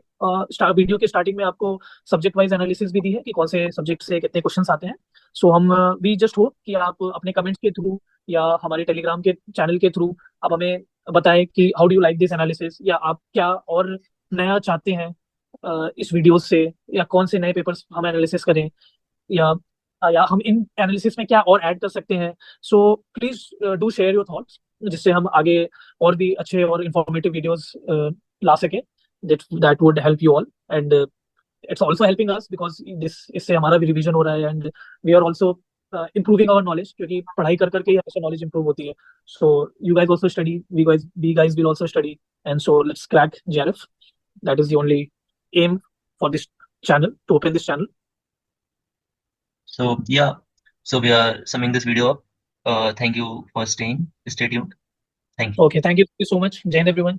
वीडियो के स्टार्टिंग में आपको सब्जेक्ट वाइज एनालिसिस भी दी है कि कौन से सब्जेक्ट से कितने क्वेश्चन आते हैं। सो हम वी जस्ट होप कि आप अपने कमेंट्स के थ्रू या हमारे टेलीग्राम के चैनल के थ्रू आप हमें बताएं कि how do you like this analysis, या आप क्या और नया चाहते हैं इस वीडियो से, या कौन से नए पेपर्स हम एनालिसिस करें, या हम इन एनालिसिस में क्या और ऐड कर सकते हैं। So please do share your thoughts, जिससे हम आगे और भी अच्छे और इंफॉर्मेटिव वीडियोस ला सके। That would help you all, and it's also helping us because this इससे हमारा भी रिवीजन हो रहा है, and we are also improving our knowledge, क्योंकि पढ़ाई कर करके ही हमेशा नॉलेज इंप्रूव होती है। So you guys also study, we guys will also study, and so let's crack JRF. That is the only aim for this channel, to open this channel. So yeah, so we are summing this video up. Thank you for stay tuned. Thank you. Okay, thank you so much. Jai Hind, everyone.